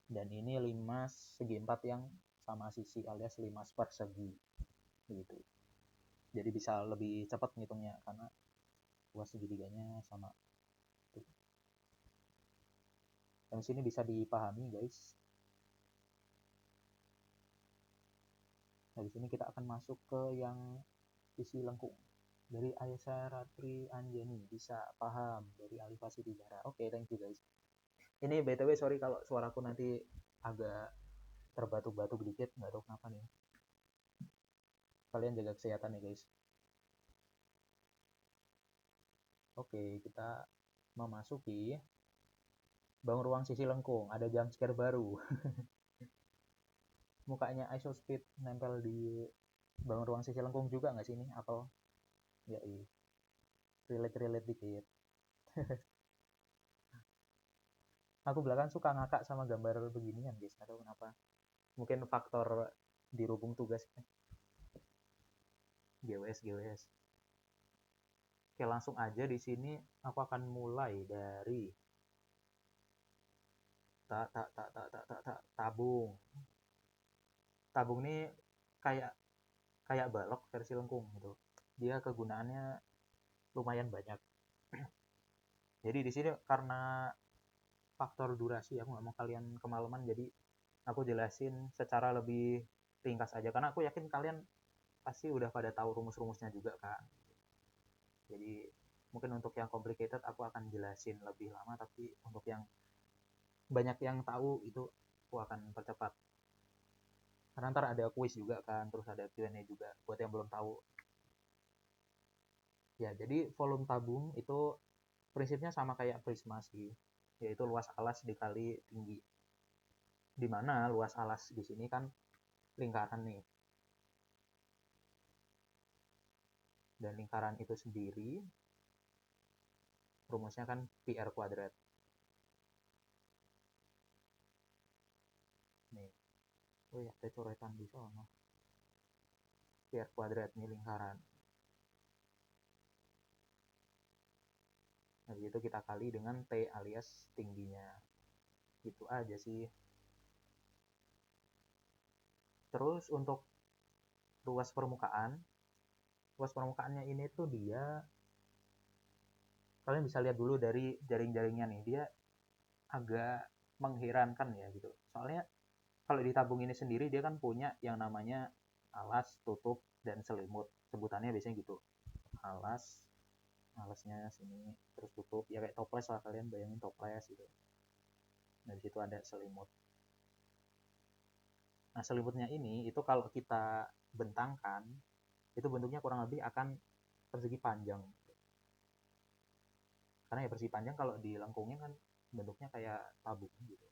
Dan ini limas segi 4 yang sama sisi alias limas persegi gitu. Jadi bisa lebih cepat ngitungnya karena luas segitiganya sama. Tuh. Dan sini bisa dipahami guys. Nah, di sini kita akan masuk ke yang sisi lengkung. Dari Aisyah Ratri Anjani, bisa paham dari Alifasi Tijara. Oke, thank you guys. Ini BTW sorry kalau suaraku nanti agak terbatuk-batuk dikit, nggak tahu kenapa nih. Kalian jaga kesehatan ya guys. Oke, kita memasuki bangun ruang sisi lengkung. Ada jump scare baru. Mukanya Isospeed nempel di bangun ruang sisi lengkung juga nggak sih ini? Atau ya iya. Relate dikit. Aku belakang suka ngakak sama gambar beginian guys, nggak tahu kenapa. Mungkin faktor dirubung tugas. GWS. Oke, langsung aja di sini aku akan mulai dari tabung. Tabung ini kayak kayak balok versi lengkung gitu. Dia kegunaannya lumayan banyak. Jadi di sini karena faktor durasi, aku nggak mau kalian kemalaman, jadi aku jelasin secara lebih ringkas aja karena aku yakin kalian pasti udah pada tahu rumus-rumusnya juga kan. Jadi mungkin untuk yang complicated aku akan jelasin lebih lama, tapi untuk yang banyak yang tahu itu aku akan percepat. Karena ntar ada quiz juga kan, terus ada Q&A juga buat yang belum tahu. Ya, jadi volume tabung itu prinsipnya sama kayak prisma sih, yaitu luas alas dikali tinggi. Di mana luas alas di sini kan lingkaran nih. Dan lingkaran itu sendiri rumusnya kan pi r kuadrat. Nih. Oh ya, ada coretan di sana. Pi r kuadrat ini lingkaran. Nah, itu kita kali dengan T alias tingginya. Gitu aja sih. Terus untuk luas permukaannya ini tuh dia, kalian bisa lihat dulu dari jaring-jaringnya nih, dia agak mengherankan ya gitu. Soalnya kalau di tabung ini sendiri dia kan punya yang namanya alas, tutup, dan selimut. Sebutannya biasanya gitu. Alasnya sini, terus tutup. Ya kayak toples lah, kalian bayangin toples gitu. Nah, di situ ada selimut. Nah, selimutnya ini itu kalau kita bentangkan, itu bentuknya kurang lebih akan persegi panjang. Karena ya persegi panjang kalau dilengkungin kan bentuknya kayak tabung gitu.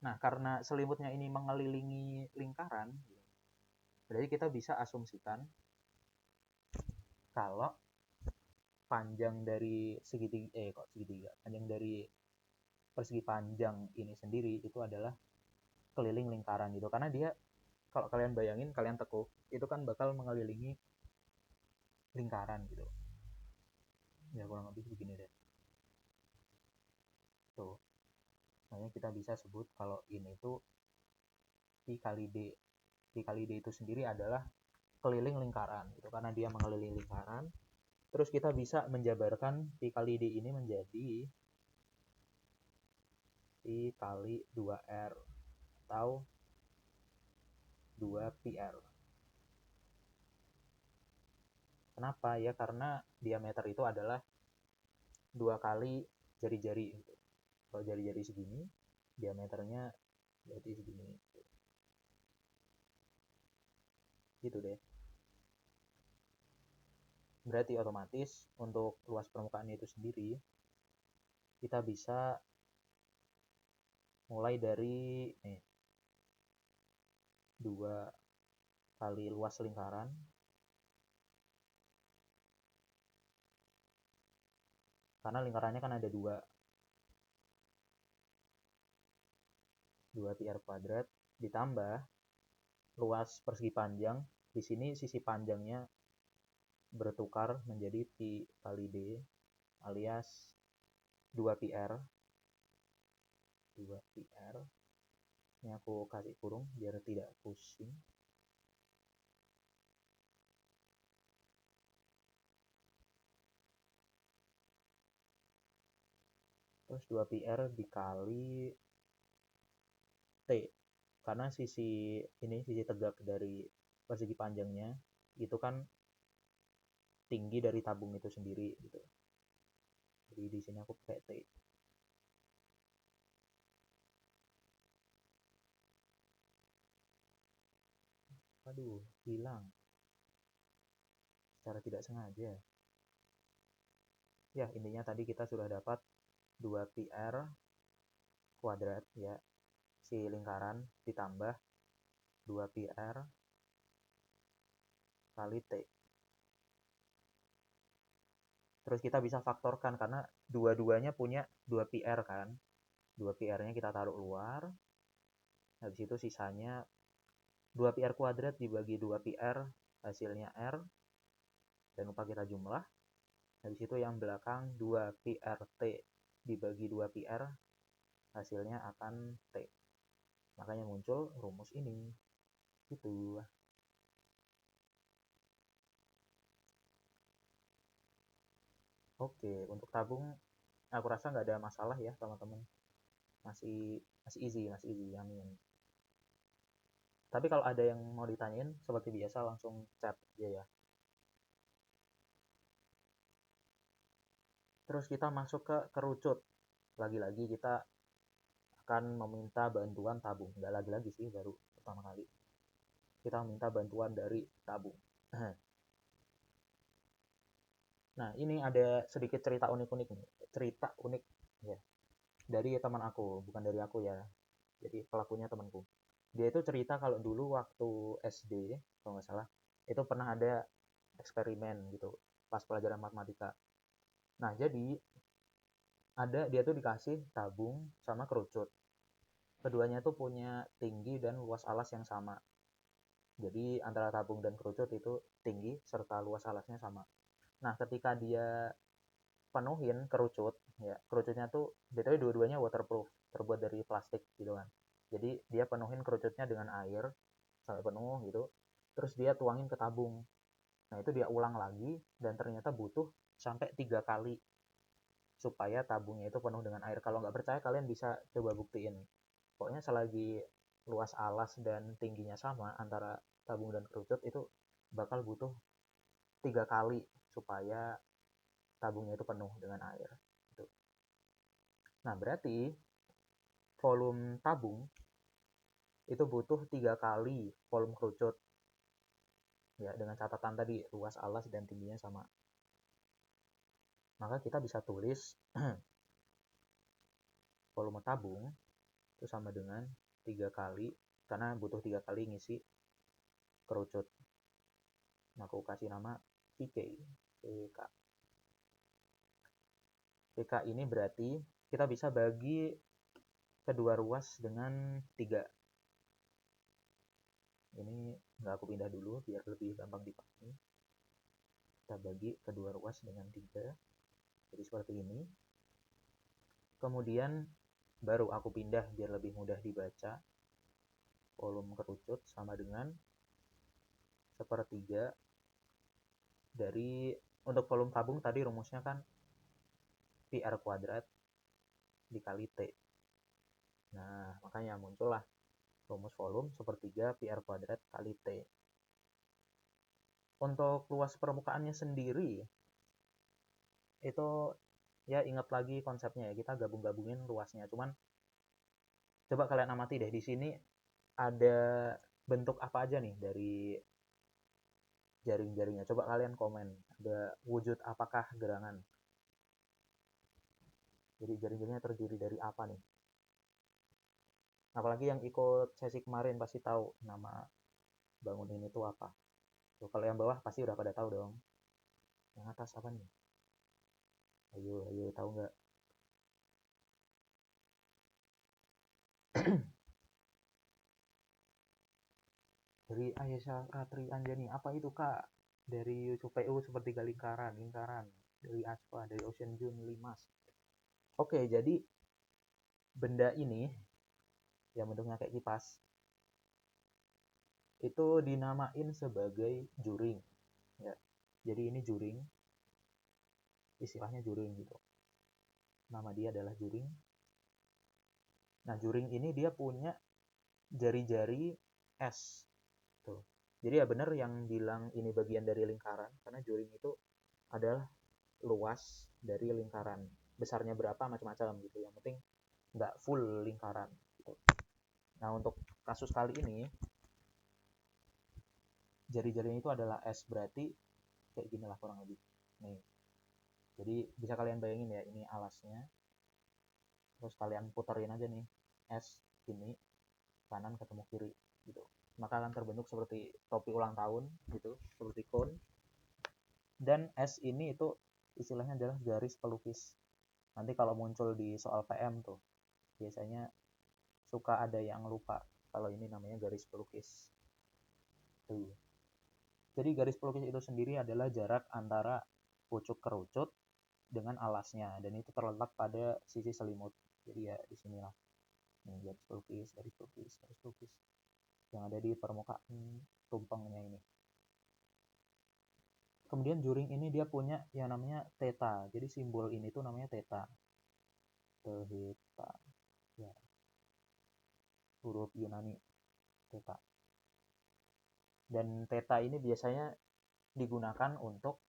Nah, karena selimutnya ini mengelilingi lingkaran, berarti kita bisa asumsikan kalau panjang dari panjang dari persegi panjang ini sendiri itu adalah keliling lingkaran gitu. Karena dia kalau kalian bayangin, kalian tekuk, itu kan bakal mengelilingi lingkaran gitu. Ya kurang lebih begini deh. Tuh. Makanya kita bisa sebut kalau ini tuh Pi kali D. Pi kali D itu sendiri adalah keliling lingkaran gitu, karena dia mengelilingi lingkaran. Terus kita bisa menjabarkan Pi kali D ini menjadi Pi kali 2R atau 2PR. Kenapa? Ya karena diameter itu adalah 2 kali jari-jari gitu. Kalau jari-jari segini, diameternya berarti segini. Gitu deh. Berarti otomatis untuk luas permukaan itu sendiri, kita bisa mulai dari 2 kali luas lingkaran karena lingkarannya kan ada 2 pi r kuadrat ditambah luas persegi panjang. Di sini sisi panjangnya bertukar menjadi pi kali d alias 2 pi r. Ini aku kasih kurung biar tidak pusing. Terus 2 pi r dikali T, karena sisi tegak dari persegi panjangnya itu kan tinggi dari tabung itu sendiri gitu. Jadi di sini aku pakai T. Aduh, hilang secara tidak sengaja. Ya, intinya tadi kita sudah dapat 2 pi r kuadrat ya, si lingkaran ditambah 2 pi r kali T. Terus kita bisa faktorkan karena dua-duanya punya 2 pi r kan. 2 pi r-nya kita taruh luar. Habis itu sisanya 2 pi r kuadrat dibagi 2 pi r, hasilnya r. Dan lupa kita jumlah. Habis itu yang belakang 2 pi r T dibagi 2 pi r, hasilnya akan T. Makanya muncul rumus ini. Gitu. Oke, untuk tabung aku rasa nggak ada masalah ya teman-teman. Masih masih easy, amin. Tapi kalau ada yang mau ditanyain, seperti biasa langsung chat aja ya. Terus kita masuk ke kerucut. Lagi-lagi kita akan meminta bantuan tabung. Nggak lagi-lagi sih, baru pertama kali. Kita meminta bantuan dari tabung. Nah, ini ada sedikit cerita unik-unik nih. Cerita unik ya. Dari teman aku, bukan dari aku ya. Jadi pelakunya temanku. Dia itu cerita kalau dulu waktu SD, kalau nggak salah, itu pernah ada eksperimen gitu pas pelajaran matematika. Nah, jadi dia tuh dikasih tabung sama kerucut. Keduanya tuh punya tinggi dan luas alas yang sama. Jadi antara tabung dan kerucut itu tinggi serta luas alasnya sama. Nah, ketika dia penuhin kerucut, ya kerucutnya tuh btw dua-duanya waterproof, terbuat dari plastik gitu kan. Jadi dia penuhin kerucutnya dengan air sampai penuh gitu. Terus dia tuangin ke tabung. Nah, itu dia ulang lagi dan ternyata butuh sampai 3 kali supaya tabungnya itu penuh dengan air. Kalau nggak percaya kalian bisa coba buktiin. Pokoknya selagi luas alas dan tingginya sama antara tabung dan kerucut itu bakal butuh 3 kali supaya tabungnya itu penuh dengan air. Gitu. Nah, berarti volume tabung itu butuh 3 kali volume kerucut. Ya, dengan catatan tadi luas alas dan tingginya sama. Maka kita bisa tulis volume tabung itu sama dengan 3 kali, karena butuh 3 kali ngisi kerucut. Nah, aku kasih nama VK. VK. VK ini berarti kita bisa bagi kedua ruas dengan 3. Ini nggak aku pindah dulu biar lebih gampang dipahami. Kita bagi kedua ruas dengan 3. Jadi seperti ini. Kemudian baru aku pindah biar lebih mudah dibaca. Volume kerucut sama dengan 1/3 dari, untuk volume tabung tadi rumusnya kan PR kuadrat dikali T. Nah, makanya muncullah rumus volume 1/3 PR kuadrat kali T. Untuk luas permukaannya sendiri, itu ya ingat lagi konsepnya ya, kita gabung-gabungin luasnya. Cuman coba kalian amati deh, di sini ada bentuk apa aja nih dari jaring-jaringnya. Coba kalian komen, ada wujud apakah gerangan. Jadi jaring-jaringnya terdiri dari apa nih? Apalagi yang ikut sesi kemarin pasti tahu nama bangun ini tuh apa. Tuh, kalau yang bawah pasti udah pada tahu dong. Yang atas apa nih? Ayo, ayo tahu nggak? Dari Aisyah Ratri Anjani, apa itu kak? Dari PU seperti lingkaran, lingkaran. Dari Aspa, dari Ocean June Limas. Oke, jadi benda ini yang bentuknya kayak kipas itu dinamain sebagai juring. Ya, jadi ini juring, istilahnya juring gitu. Nama dia adalah juring. Nah, juring ini dia punya jari-jari S. Tuh. Jadi ya benar yang bilang ini bagian dari lingkaran, karena juring itu adalah luas dari lingkaran. Besarnya berapa macam-macam gitu. Yang penting nggak full lingkaran. Gitu. Nah, untuk kasus kali ini, jari-jarinya itu adalah S, berarti kayak gini lah kurang lebih. Nih. Jadi bisa kalian bayangin ya, ini alasnya. Terus kalian puterin aja nih S ini, kanan ketemu kiri gitu. Maka akan terbentuk seperti topi ulang tahun gitu, seperti cone. Dan S ini itu istilahnya adalah garis pelukis. Nanti kalau muncul di soal PM tuh, biasanya suka ada yang lupa kalau ini namanya garis pelukis. Tuh. Jadi garis pelukis itu sendiri adalah jarak antara pucuk kerucut dengan alasnya, dan itu terletak pada sisi selimut. Jadi ya di sinilah. Nih, garis pelukis, garis pelukis, garis pelukis yang ada di permukaan tumpengnya ini. Kemudian juring ini dia punya yang namanya theta. Jadi simbol ini tuh namanya theta. Theta. Ya. Huruf Yunani theta. Dan theta ini biasanya digunakan untuk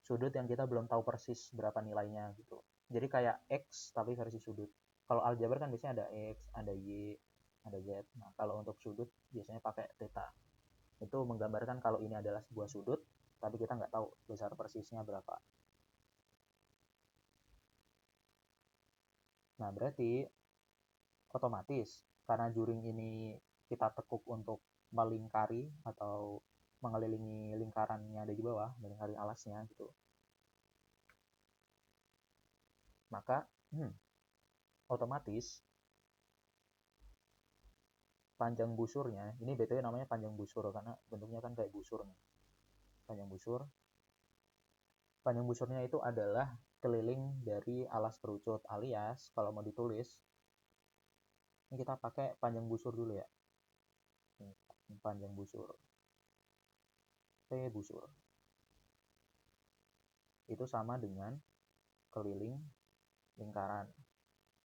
sudut yang kita belum tahu persis berapa nilainya gitu. Jadi kayak X tapi versi sudut. Kalau aljabar kan biasanya ada X, ada Y, ada Z. Nah, kalau untuk sudut biasanya pakai theta. Itu menggambarkan kalau ini adalah sebuah sudut, tapi kita nggak tahu besar persisnya berapa. Nah, berarti otomatis karena juring ini kita tekuk untuk melingkari atau mengelilingi lingkaran yang ada di bawah, melingkari alasnya gitu. Maka otomatis panjang busurnya, ini BTW namanya panjang busur karena bentuknya kan kayak busur nih. Panjang busur. Panjang busurnya itu adalah keliling dari alas kerucut, alias kalau mau ditulis ini kita pakai panjang busur dulu ya. Ini panjang busur. P busur. Itu sama dengan keliling lingkaran.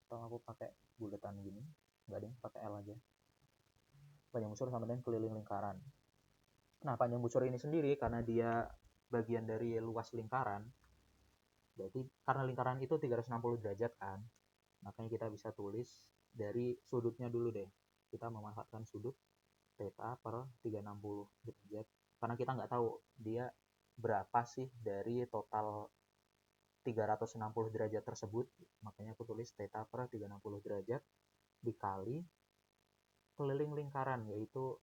Atau aku pakai buletan gini. Enggak deh, pakai L aja. Panjang busur sama dengan keliling lingkaran. Nah, panjang busur ini sendiri karena dia bagian dari luas lingkaran, berarti karena lingkaran itu 360 derajat kan, makanya kita bisa tulis dari sudutnya dulu deh. Kita memanfaatkan sudut theta per 360 derajat karena kita nggak tahu dia berapa sih dari total 360 derajat tersebut, makanya aku tulis theta per 360 derajat dikali keliling lingkaran, yaitu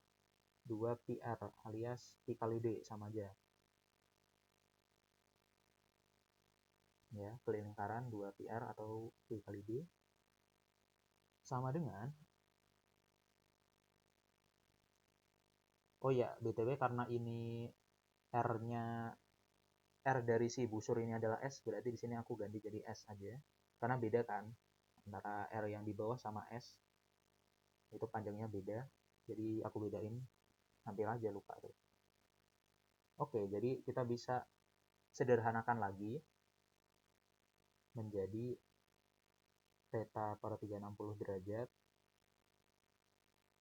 2πr alias pi kali d sama aja. Ya, keliling lingkaran 2πr atau pi kali d sama dengan, oh ya, BTW karena ini R-nya, R dari si busur ini adalah S, berarti di sini aku ganti jadi S aja. Karena beda kan antara R yang di bawah sama S. Itu panjangnya beda. Jadi aku bedain, hampir aja lupa tuh. Oke, jadi kita bisa sederhanakan lagi menjadi theta per 360 derajat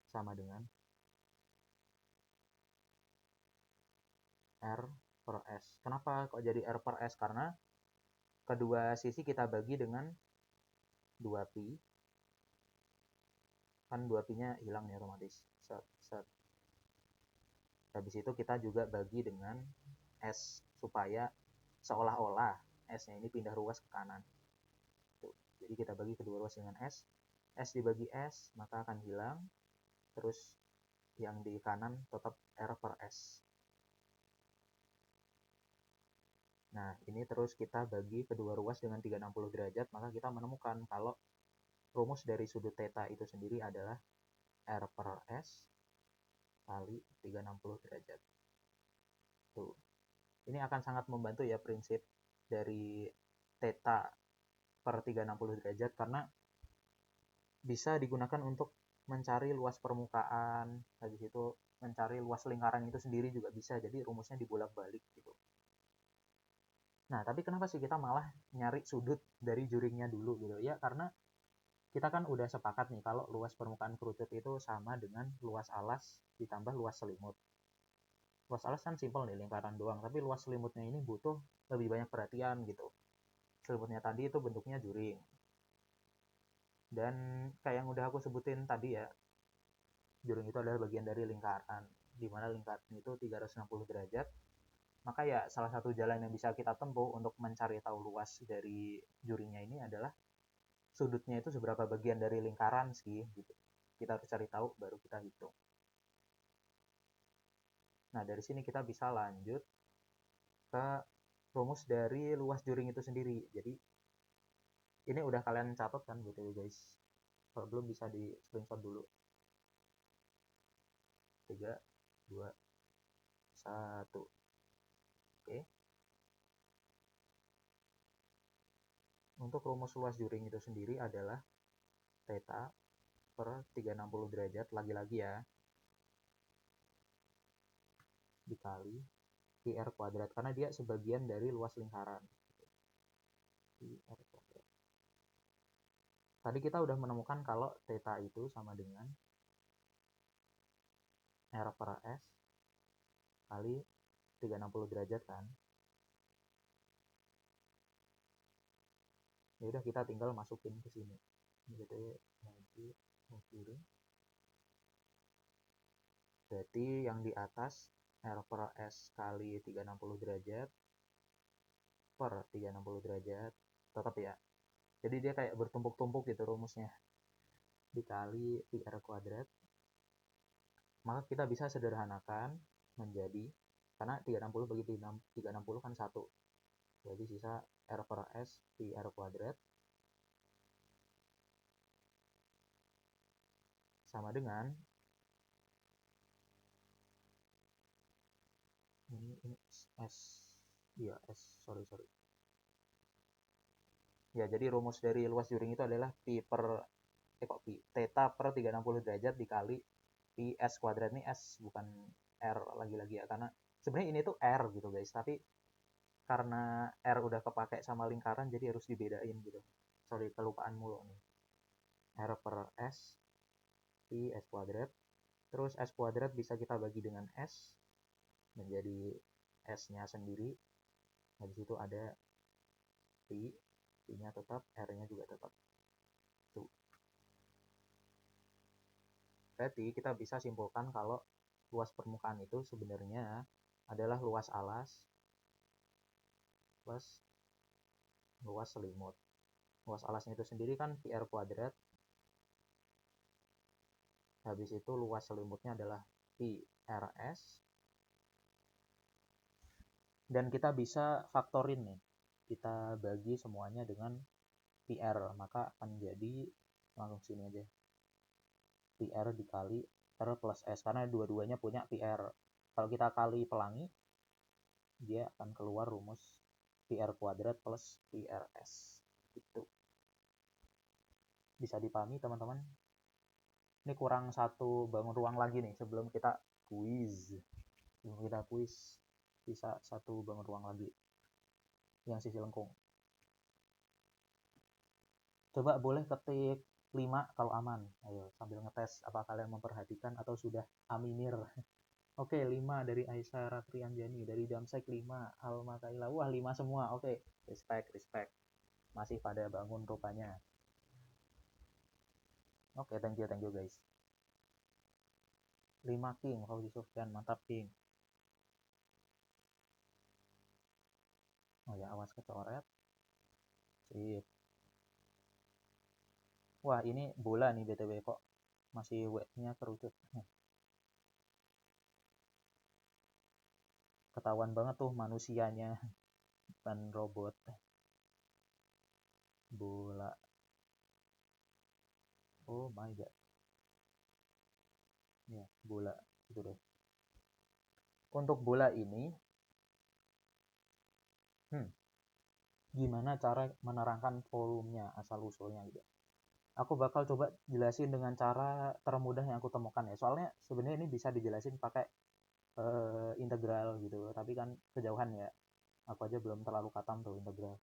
sama dengan R per S. Kenapa kok jadi R per S? Karena kedua sisi kita bagi dengan 2pi. Kan 2pi-nya hilang nih otomatis. Set, set. Habis itu kita juga bagi dengan S supaya seolah-olah S-nya ini pindah ruas ke kanan. Tuh. Jadi kita bagi kedua ruas dengan S. S dibagi S, maka akan hilang. Terus yang di kanan tetap R per S. Nah, ini terus kita bagi kedua ruas dengan 360 derajat, maka kita menemukan kalau rumus dari sudut theta itu sendiri adalah R per S kali 360 derajat. Tuh. Ini akan sangat membantu ya prinsip dari theta per 360 derajat karena bisa digunakan untuk mencari luas permukaan, habis itu mencari luas lingkaran itu sendiri juga bisa. Jadi rumusnya dibolak-balik gitu. Nah, tapi kenapa sih kita malah nyari sudut dari juringnya dulu gitu? Ya karena kita kan udah sepakat nih kalau luas permukaan kerucut itu sama dengan luas alas ditambah luas selimut. Luas alas kan simpel nih, lingkaran doang, tapi luas selimutnya ini butuh lebih banyak perhatian gitu. Selimutnya tadi itu bentuknya juring. Dan kayak yang udah aku sebutin tadi ya, juring itu adalah bagian dari lingkaran, di mana lingkaran itu 360 derajat. Maka ya salah satu jalan yang bisa kita tempuh untuk mencari tahu luas dari juringnya ini adalah sudutnya itu seberapa bagian dari lingkaran sih gitu. Kita harus cari tahu baru kita hitung. Nah, dari sini kita bisa lanjut ke rumus dari luas juring itu sendiri. Jadi ini udah kalian catat kan BTW guys. Kalau belum bisa di screenshot dulu. 3, 2, 1. Oke. Untuk rumus luas juring itu sendiri adalah theta per 360 derajat, lagi-lagi ya, dikali PR kuadrat karena dia sebagian dari luas lingkaran. PR kuadrat. Tadi kita udah menemukan kalau theta itu sama dengan R per S kali 360 derajat kan. Ya udah kita tinggal masukin ke sini. Jadi nanti kirim. Berarti yang di atas R per S kali 360 derajat per 360 derajat tetap ya. Jadi dia kayak bertumpuk-tumpuk gitu rumusnya. Dikali PR kuadrat. Maka kita bisa sederhanakan menjadi, karena 360 bagi 360 kan 1. Jadi sisa R per S PR kuadrat sama dengan ini S, iya S, sorry. Ya, jadi rumus dari luas juring itu adalah Pi per theta per 360 derajat dikali Pi S kuadrat. Ini S bukan R lagi-lagi ya, karena sebenarnya ini tuh R gitu guys, tapi karena R udah kepake sama lingkaran jadi harus dibedain gitu. Sorry, kelupaan mulu nih. R per S Pi S kuadrat. Terus S kuadrat bisa kita bagi dengan S menjadi S-nya sendiri. Nah, di situ ada Pi, Pi-nya tetap, R-nya juga tetap. Tuh. Berarti kita bisa simpulkan kalau luas permukaan itu sebenarnya adalah luas alas plus luas selimut. Luas alasnya itu sendiri kan PR kuadrat. Habis itu luas selimutnya adalah PRS. Dan kita bisa faktorin nih. Kita bagi semuanya dengan PR. Maka akan jadi langsung sini aja. PR dikali R plus S. Karena dua-duanya punya PR. Kalau kita kali pelangi, dia akan keluar rumus PR kuadrat plus PRS. Itu. Bisa dipahami teman-teman? Ini kurang satu bangun ruang lagi nih sebelum kita kuis. Bisa satu bangun ruang lagi yang sisi lengkung. Coba boleh ketik 5 kalau aman. Ayo sambil ngetes apa kalian memperhatikan atau sudah aminir. Oke, 5 dari Aisyah Ratrianjani, dari Damsek 5, Alma Kaila. Wah, 5 semua. Oke, respect. Masih pada bangun rupanya. Oke, thank you guys. 5 King, Fauzi Sofyan, mantap King. Oh ya, awas kecoret. Sip. Wah, ini bola nih BTW kok masih wetnya kerucut. Ketahuan banget tuh manusianya bukan robot. Bola. Oh my god. Ya, bola itu deh. Untuk bola ini gimana cara menerangkan volumenya asal usulnya gitu. Aku bakal coba jelasin dengan cara termudah yang aku temukan ya. Soalnya sebenarnya ini bisa dijelasin pakai integral gitu, tapi kan kejauhan ya. Aku aja belum terlalu katam tuh integral.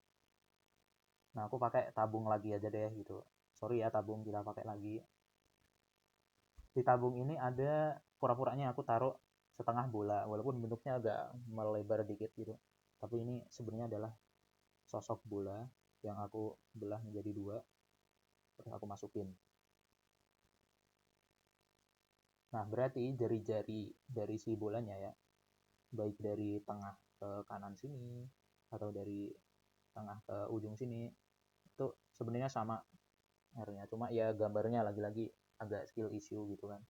Nah, aku pakai tabung lagi aja deh gitu. Sorry ya tabung, kita pakai lagi. Di tabung ini ada pura-puranya aku taruh setengah bola, walaupun bentuknya agak melebar dikit gitu. Tapi ini sebenarnya adalah sosok bola yang aku belah menjadi 2, terus aku masukin. Nah, berarti jari-jari dari si bolanya ya, baik dari tengah ke kanan sini atau dari tengah ke ujung sini, itu sebenarnya sama R-nya. Cuma ya gambarnya lagi-lagi agak skill issue gitu kan.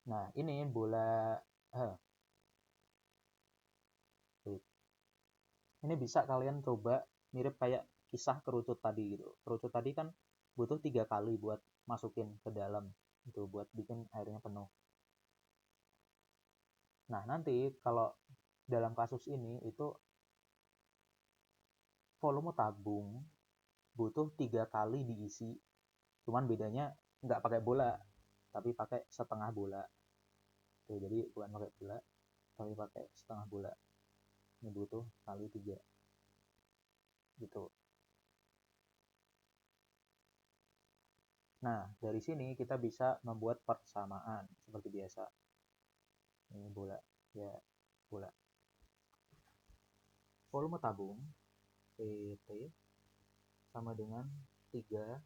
Nah, ini bola ini bisa kalian coba mirip kayak kisah kerucut tadi gitu. Kerucut tadi kan butuh 3 kali buat masukin ke dalam itu, buat bikin airnya penuh. Nah, nanti kalau dalam kasus ini itu volume tabung butuh 3 kali diisi. Cuman bedanya nggak pakai bola, tapi pakai setengah bola. Tuh, jadi bukan pakai bola, tapi pakai setengah bola. Ini butuh kali 3 gitu. Nah, dari sini kita bisa membuat persamaan seperti biasa. Ini bola, ya bola. Volume tabung PT sama dengan 3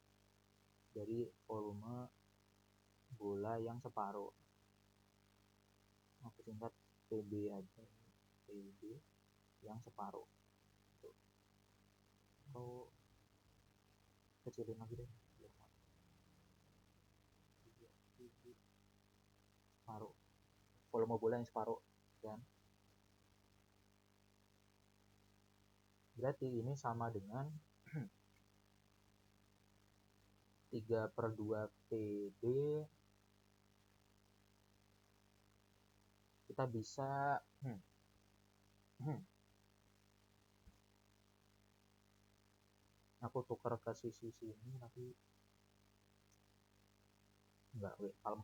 dari volume bola yang separuh. Aku singkat PB aja, PB yang separuh. Atau kecilin lagi deh, separuh. Volume bola yang separuh, kan? Berarti ini sama dengan 3/2 PB. Kita bisa aku tukar ke sisi sini tapi enggak, kalem.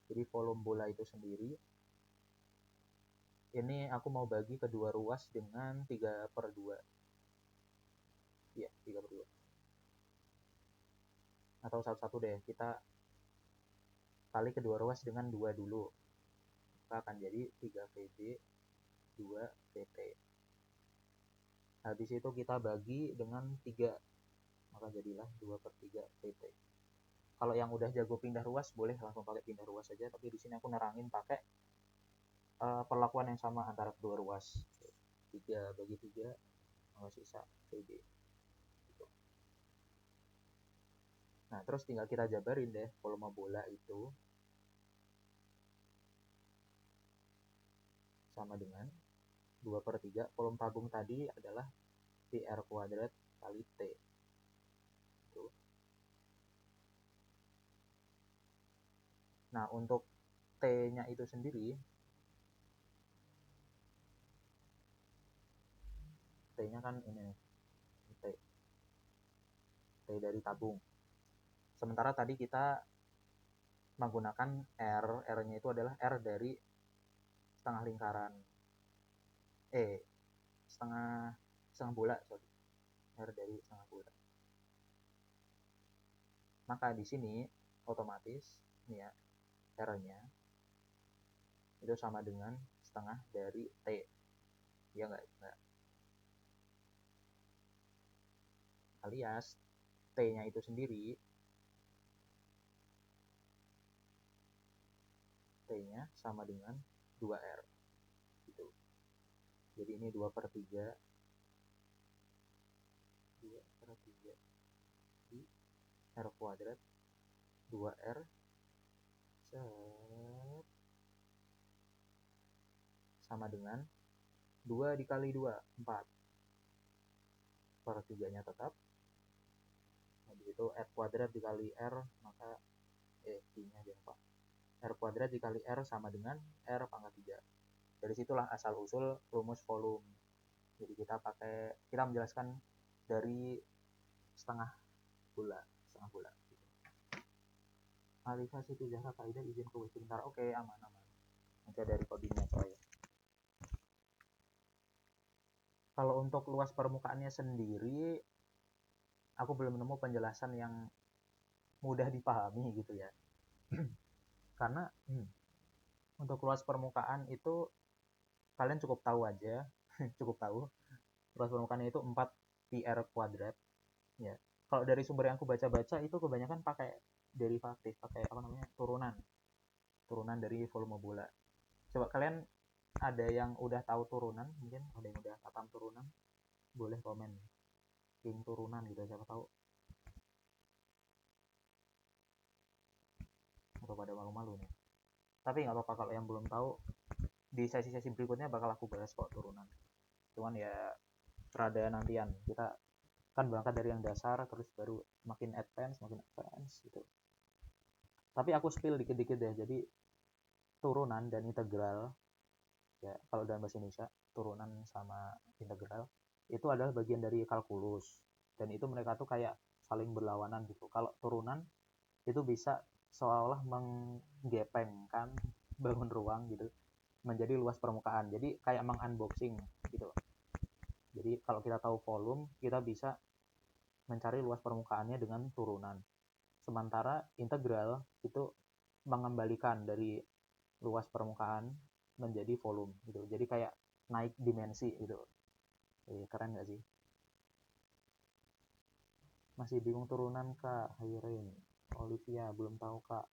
Jadi volume bola itu sendiri ini aku mau bagi kedua ruas dengan 3/2. Iya, 3/2. Atau satu-satu deh, kita kali kedua ruas dengan 2 dulu. Maka akan jadi 3 VB 2 VT. Habis itu kita bagi dengan 3, maka jadilah 2/3 VT. Kalau yang udah jago pindah ruas boleh langsung pakai pindah ruas saja, tapi di sini aku nerangin pakai perlakuan yang sama antara kedua ruas. 3 bagi 3 maka sisa VB. Gitu. Nah, terus tinggal kita jabarin deh volume bola itu sama dengan 2/3 volume tabung tadi adalah PR kuadrat kali T. Gitu. Nah, untuk T-nya itu sendiri, T-nya kan ini, T dari tabung. Sementara tadi kita menggunakan R-nya itu adalah R dari setengah lingkaran. Setengah bola, sorry. R dari setengah bola. Maka di sini otomatis ini ya, R-nya itu sama dengan setengah dari T. Ya enggak? Alias T-nya itu sendiri, T-nya sama dengan 2R. Gitu. Jadi ini 2/3 di R kuadrat 2R sama dengan 2 dikali 2, 4. Per-3-nya tetap. Habis itu R kuadrat dikali R, maka I-nya jangan lupa. R kuadrat dikali R sama dengan R pangkat 3. Dari situlah asal usul rumus volume. Jadi kita menjelaskan dari setengah bola. Gitu. Alifah Siti Zahra Faidah izin ke WC bentar. Oke, aman. Nanti ada recordingnya soalnya. Kalau untuk luas permukaannya sendiri, aku belum menemu penjelasan yang mudah dipahami gitu ya. Karena untuk luas permukaan itu kalian cukup tahu aja, cukup tahu luas permukaannya itu 4 PR kuadrat ya. Kalau dari sumber yang aku baca-baca itu kebanyakan pakai derivatif, pakai turunan dari volume bola. Coba kalian ada yang udah tahu turunan, mungkin ada yang udah paham turunan, boleh komen king turunan gitu, siapa tahu. Atau pada malu-malu nih. Tapi nggak apa-apa kalau yang belum tahu, di sesi-sesi berikutnya bakal aku bahas kok turunan. Cuman ya rada nantian, kita kan berangkat dari yang dasar terus baru makin advance gitu. Tapi aku spill dikit-dikit deh. Jadi turunan dan integral ya, kalau dalam bahasa Indonesia turunan sama integral itu adalah bagian dari kalkulus, dan itu mereka tuh kayak saling berlawanan gitu. Kalau turunan itu bisa seolah-olah menggepengkan bangun ruang gitu menjadi luas permukaan. Jadi kayak meng-unboxing gitu. Jadi kalau kita tahu volume, kita bisa mencari luas permukaannya dengan turunan. Sementara integral itu mengembalikan dari luas permukaan menjadi volume gitu. Jadi kayak naik dimensi gitu. Keren nggak sih? Masih bingung turunan Kak Hairin. Olivia belum tahu Kak.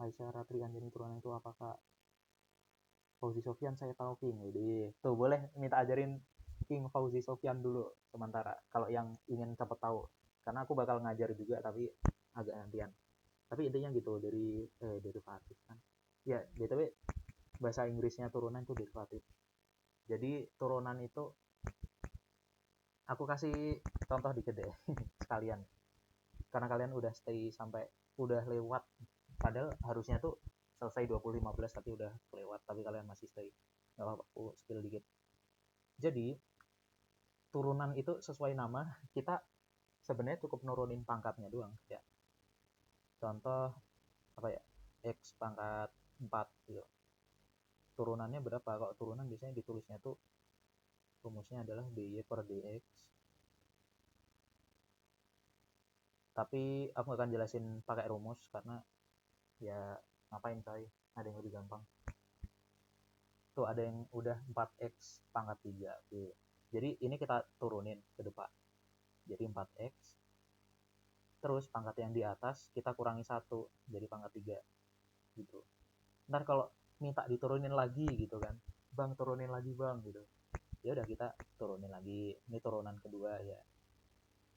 Aisyah Ratri Anjani turunan itu apa Kak? Fauzi Sofyan saya tahu King. Jadi tuh boleh minta ajarin King Fauzi Sofyan dulu sementara kalau yang ingin cepet tahu. Karena aku bakal ngajar juga tapi agak nantian. Tapi intinya gitu dari derivatif kan. Ya, BTW bahasa Inggrisnya turunan itu derivatif. Jadi turunan itu aku kasih contoh dikit deh sekalian. Karena kalian udah stay sampai udah lewat padahal harusnya tuh selesai 2015 tapi udah kelewat tapi kalian masih stay. Gak apa-apa, aku spill dikit. Jadi turunan itu sesuai nama kita sebenarnya cukup nurunin pangkatnya doang ya. Contoh apa ya, x pangkat 4 gitu. Turunannya berapa? Kalau turunan biasanya ditulisnya tuh rumusnya adalah dy per dx. Tapi aku akan jelasin pakai rumus karena ya ngapain coy, ada yang lebih gampang. Tuh ada yang udah 4x pangkat 3. Oke. Jadi ini kita turunin ke depan. Jadi 4x. Terus pangkat yang di atas kita kurangi 1 jadi pangkat 3 gitu. Ntar kalau minta diturunin lagi gitu kan, bang turunin lagi bang gitu, ya udah kita turunin lagi. Ini turunan kedua ya,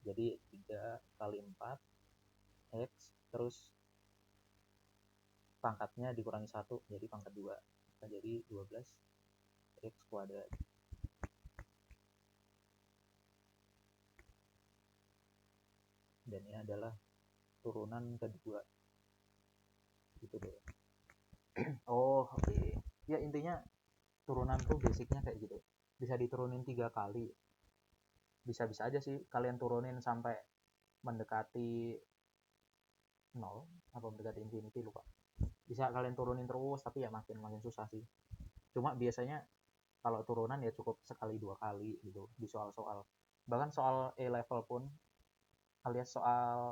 jadi 3 kali 4 x terus pangkatnya dikurangi 1 jadi pangkat 2 jadi 12 x kuadrat. Dan ini adalah turunan kedua gitu deh. Oh oke okay. Ya intinya turunan tuh basicnya kayak gitu, bisa diturunin 3 kali, bisa-bisa aja sih kalian turunin sampai mendekati 0 apa mendekati infinity lupa, bisa kalian turunin terus tapi ya makin susah sih. Cuma biasanya kalau turunan ya cukup sekali 2 kali gitu di soal-soal, bahkan soal A level pun alias soal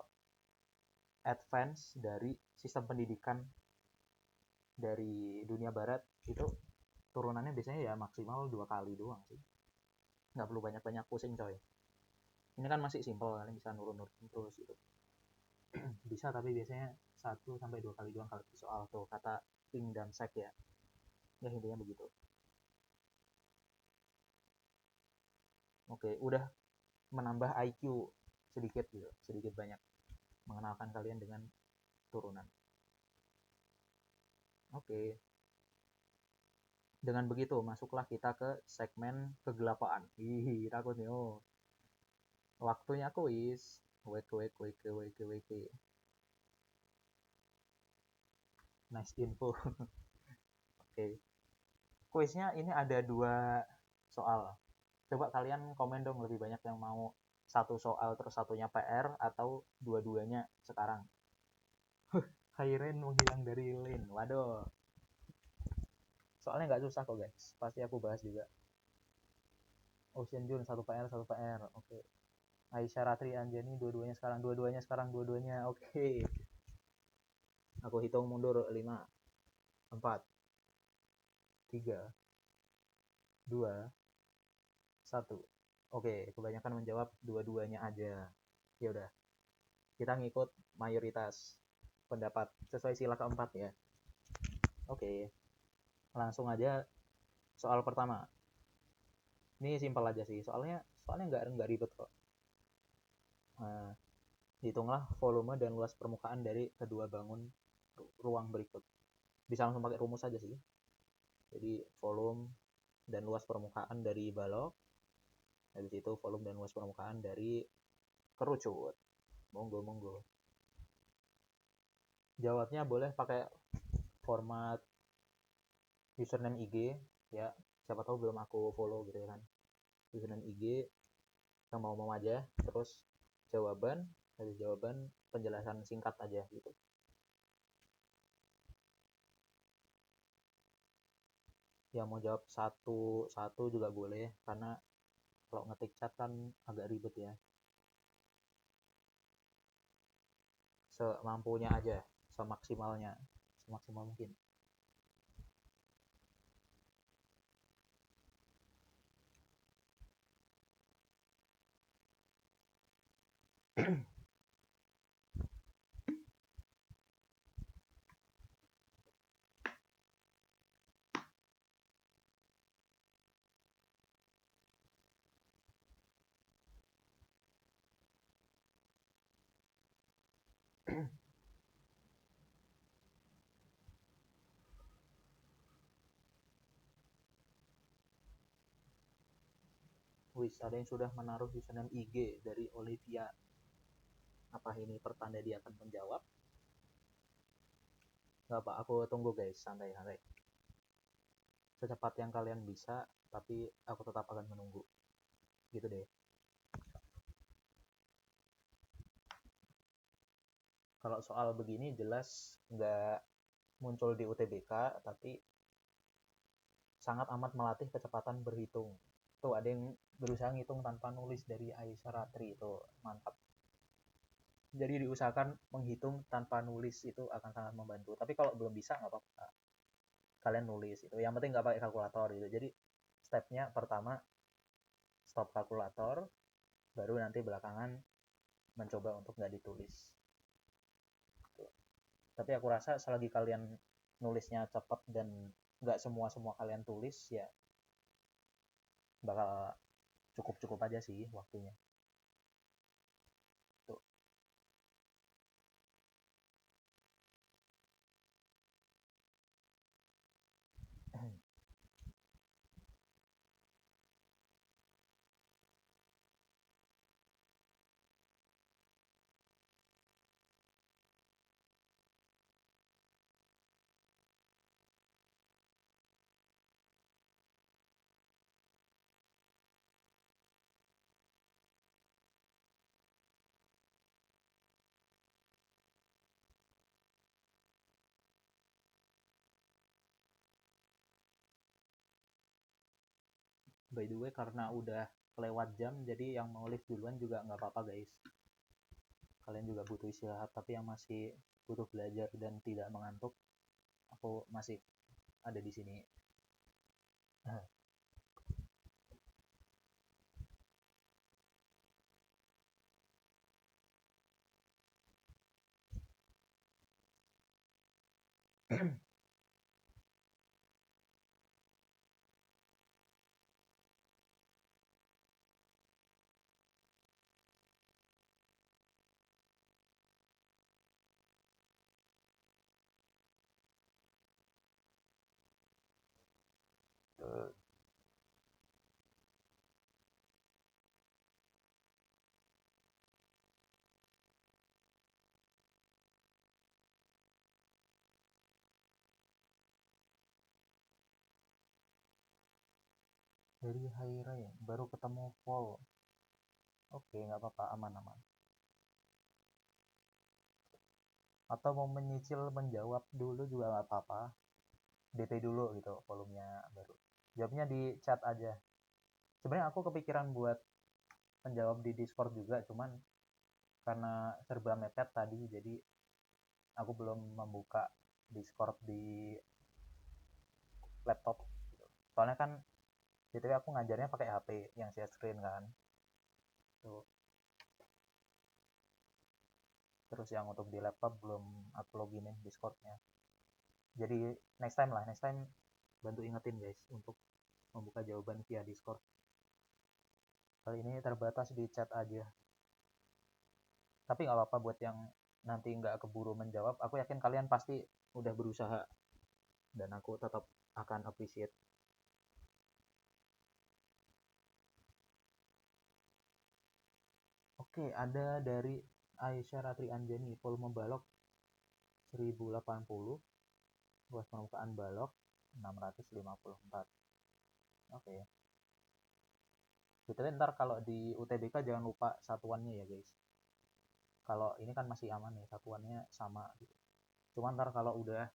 advance dari sistem pendidikan dari dunia barat itu turunannya biasanya ya maksimal 2 kali doang sih, nggak perlu banyak-banyak pusing coy. Ini kan masih simple, kalian bisa nurun-nurun terus gitu. Bisa tapi biasanya 1-2 kali doang kalau soal tuh kata ping dan sek ya. Ya intinya begitu. Oke, udah menambah IQ sedikit gitu, sedikit banyak mengenalkan kalian dengan turunan. Oke. Dengan begitu masuklah kita ke segmen kegelapan. Ih, takut nih. Oh. Waktunya kuis. Wek. Nice info. Oke. Kuisnya ini ada 2 soal. Coba kalian komen dong lebih banyak yang mau 1 soal terus satunya PR atau dua-duanya sekarang. Hairen menghilang dari lane. Waduh. Soalnya nggak susah kok guys. Pasti aku bahas juga. Ocean Jun 1 PR 1 PR. Oke. Aisyah Ratri Anjani dua-duanya sekarang. Oke. Aku hitung mundur 5 4 3 2 1. Oke, kebanyakan menjawab dua-duanya aja. Ya udah, kita ngikut mayoritas pendapat sesuai sila keempat ya. Oke, langsung aja soal pertama. Ini simpel aja sih, soalnya nggak ribet kok. Nah, hitunglah volume dan luas permukaan dari kedua bangun ruang berikut. Bisa langsung pakai rumus aja sih. Jadi volume dan luas permukaan dari balok, habis itu volume dan luas permukaan dari kerucut. Monggo. Jawabnya boleh pakai format username IG ya, siapa tahu belum aku follow gitu kan. Username IG yang mau aja, terus jawaban, dari jawaban penjelasan singkat aja gitu. Ya mau jawab satu-satu juga boleh, karena kalau ngetik chat kan agak ribet ya. Semampunya aja, semaksimalnya, semaksimal mungkin. Wis, ada yang sudah menaruh username IG dari Olivia. Apa ini pertanda dia akan menjawab? Gak apa, aku tunggu guys, santai-santai. Secepat yang kalian bisa, tapi aku tetap akan menunggu. Gitu deh. Kalau soal begini jelas nggak muncul di UTBK, tapi sangat amat melatih kecepatan berhitung. Tuh ada yang berusaha ngitung tanpa nulis dari Aisyah Ratri, itu mantap. Jadi diusahakan menghitung tanpa nulis, itu akan sangat membantu. Tapi kalau belum bisa nggak apa-apa, kalian nulis itu. Yang penting nggak pakai kalkulator gitu. Jadi stepnya pertama stop kalkulator, baru nanti belakangan mencoba untuk nggak ditulis. Tapi aku rasa selagi kalian nulisnya cepat dan nggak semua kalian tulis, ya bakal cukup aja sih waktunya. Tuh. By the way, karena udah kelewat jam, jadi yang mau live duluan juga nggak apa-apa guys. Kalian juga butuh istirahat, tapi yang masih butuh belajar dan tidak mengantuk, aku masih ada di sini. Dari Hari Raya baru ketemu Paul. Oke, nggak apa-apa, aman-aman. Atau mau menyicil menjawab dulu juga nggak apa-apa. DP dulu gitu volumenya baru. Jawabnya di chat aja. Sebenarnya aku kepikiran buat menjawab di Discord juga, cuman karena serba mepet tadi, jadi aku belum membuka Discord di laptop gitu. Soalnya kan BTW aku ngajarnya pakai HP yang share screen kan. Tuh. Terus yang untuk di laptop belum aku loginin Discordnya. Jadi next time bantu ingetin guys untuk membuka jawaban via Discord. Kali ini terbatas di chat aja. Tapi nggak apa-apa buat yang nanti nggak keburu menjawab. Aku yakin kalian pasti udah berusaha dan aku tetap akan appreciate. Oke, ada dari Aisyah Ratri Anjani, volume balok 1080, luas permukaan balok 654. Oke. Betul, ntar kalau di UTBK jangan lupa satuannya ya guys. Kalau ini kan masih aman nih, satuannya sama gitu. Cuman ntar kalau udah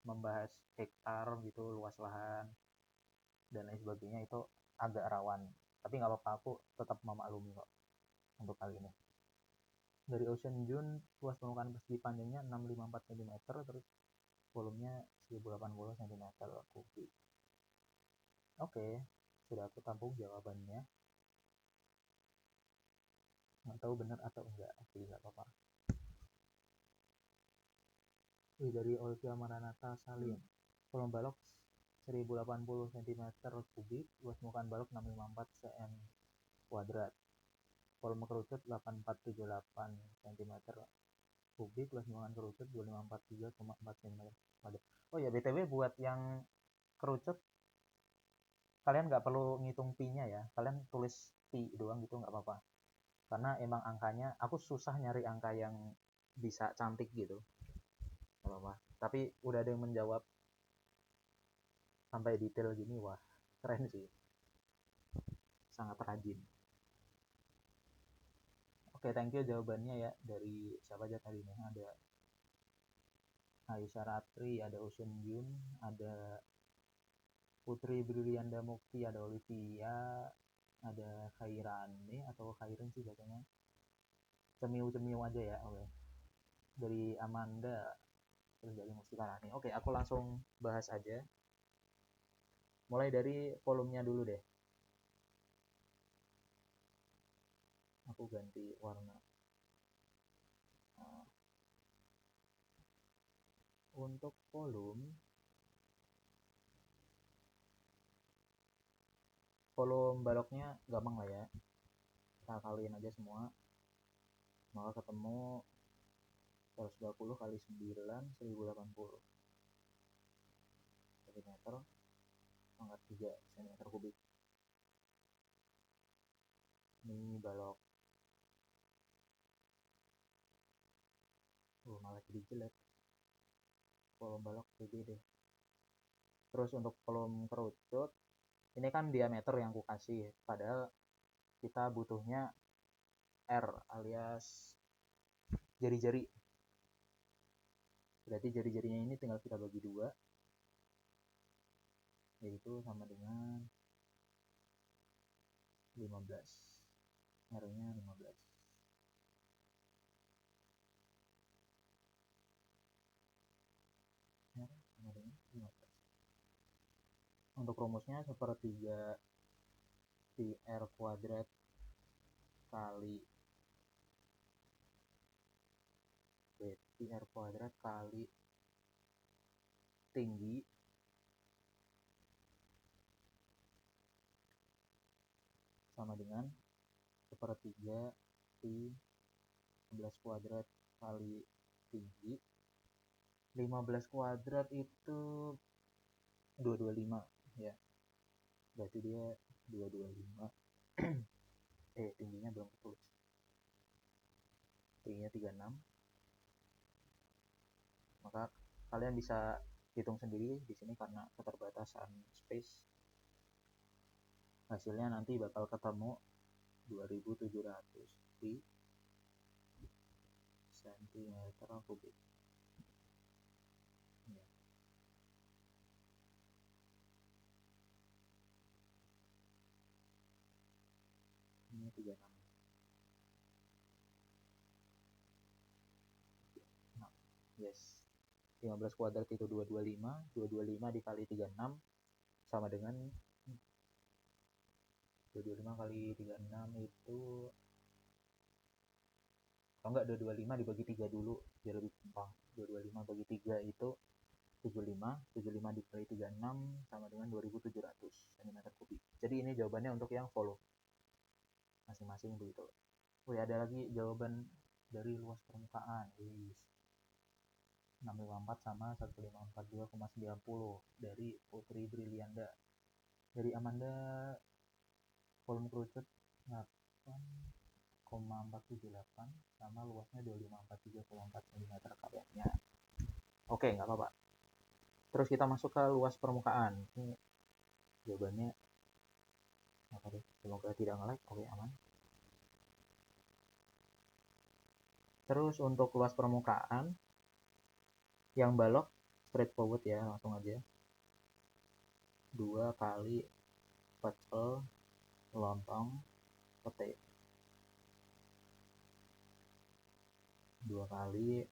membahas hektar gitu, luas lahan, dan lain sebagainya itu agak rawan. Tapi nggak apa-apa, aku tetap memaklumi kok untuk kali ini. Dari Ocean Dune, luas permukaan persegi panjangnya 654 cm, terus volumenya 1080 cm kubik. Oke, sudah aku tampung jawabannya. Nggak tahu benar atau enggak, jadi nggak apa-apa. Dari Olivia Maranatha Salim, volume balok 1080 cm kubik, luas permukaan balok 654 cm kuadrat, volume kerucut 8478 cm kubik, luas permukaan kerucut 2543,4 cm kuadrat. Oh ya, BTW buat yang kerucut, kalian nggak perlu ngitung pi-nya ya, kalian tulis pi doang gitu nggak apa-apa, karena emang angkanya aku susah nyari angka yang bisa cantik gitu, nggak apa-apa. Tapi udah ada yang menjawab sampai detail gini, wah keren sih, sangat rajin. Oke, thank you jawabannya ya. Dari siapa aja tadi nih? Ada Aisyah Ratri, ada Ocean Yun, ada Putri Brilianda Mukti, ada Olivia, ada Khairani atau Khairin sih bacanya. Cemiu-cemiu aja ya. Oke. Dari Amanda, terus dari Mustika Rani. Oke, aku langsung bahas aja. Mulai dari volumenya dulu deh. Aku ganti warna. Nah, untuk volume baloknya gampang lah ya. Kita kaliin aja semua. Maka ketemu 120 kali 9, 1080 cm pangkat 3 cm kubik. Ini balok. Malah jadi jelek. Volume balok gede deh. Terus untuk volume kerucut, ini kan diameter yang aku kasih, padahal kita butuhnya R alias jari-jari. Berarti jari-jarinya ini tinggal kita bagi dua, yaitu sama dengan 15. R-nya 15. R sama dengan 15. Untuk rumusnya sepertiga pi R kuadrat kali pi R kuadrat kali tinggi sama dengan sepertiga pi 15 kuadrat kali tinggi. 15 kuadrat itu 225 ya, berarti dia 225. Tingginya belum ketulis, tingginya 36. Maka kalian bisa hitung sendiri di sini karena keterbatasan space. Hasilnya nanti bakal ketemu 2700 di cm kubik. Ya. Ini 36. Nah, yes. 15 kuadrat itu 225, 225 dikali 36 sama dengan 225 kali 36 itu, kalau enggak 225 dibagi 3 dulu biar lebih gampang. 225 bagi 3 itu 75, 75 dikali 36 sama dengan 2700 cm kubik. Jadi ini jawabannya untuk yang volume masing-masing begitu. Ada lagi jawaban dari luas permukaan. 654 sama 1542,90 dari Putri Brilianda. Dari Amanda, volume kerucut 8,478 sama luasnya 2543,4 cm kabelnya. Oke, nggak apa-apa. Terus kita masuk ke luas permukaan. Ini jawabannya apa deh? Semoga tidak nge-lag. Oke, aman. Terus untuk luas permukaan yang balok straightforward ya, langsung aja 2 kali pecel, lontong, pete. 2 kali.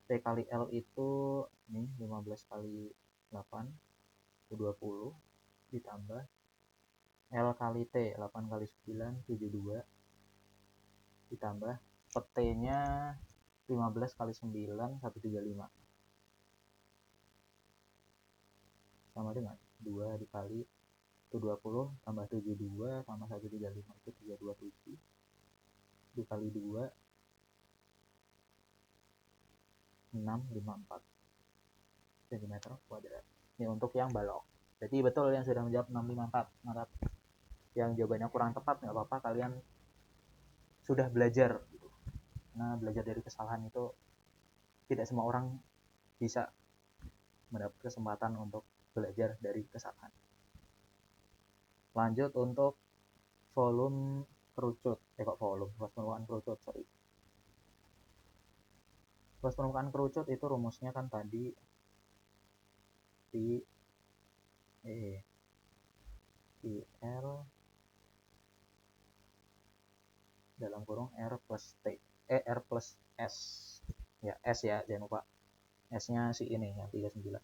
T kali L itu nih 15 kali 8 itu 20 ditambah L kali T 8 kali 9 72 ditambah petenya 15 kali 9 135 sama dengan 2 dikali itu 20 tambah 72 tambah 135 itu 327 dikali 2 654 cm kuadrat. Ini untuk yang balok. Jadi betul yang sudah menjawab 654. Mantap. Yang jawabannya kurang tepat nggak apa-apa, kalian sudah belajar gitu. Nah, belajar dari kesalahan itu tidak semua orang bisa mendapat kesempatan untuk belajar dari kesalahan. Lanjut untuk volume kerucut. Luas permukaan kerucut, sorry. Luas permukaan kerucut itu rumusnya kan tadi pi R dalam kurung R plus S. Ya, S ya, jangan lupa. S-nya si ini yang 39.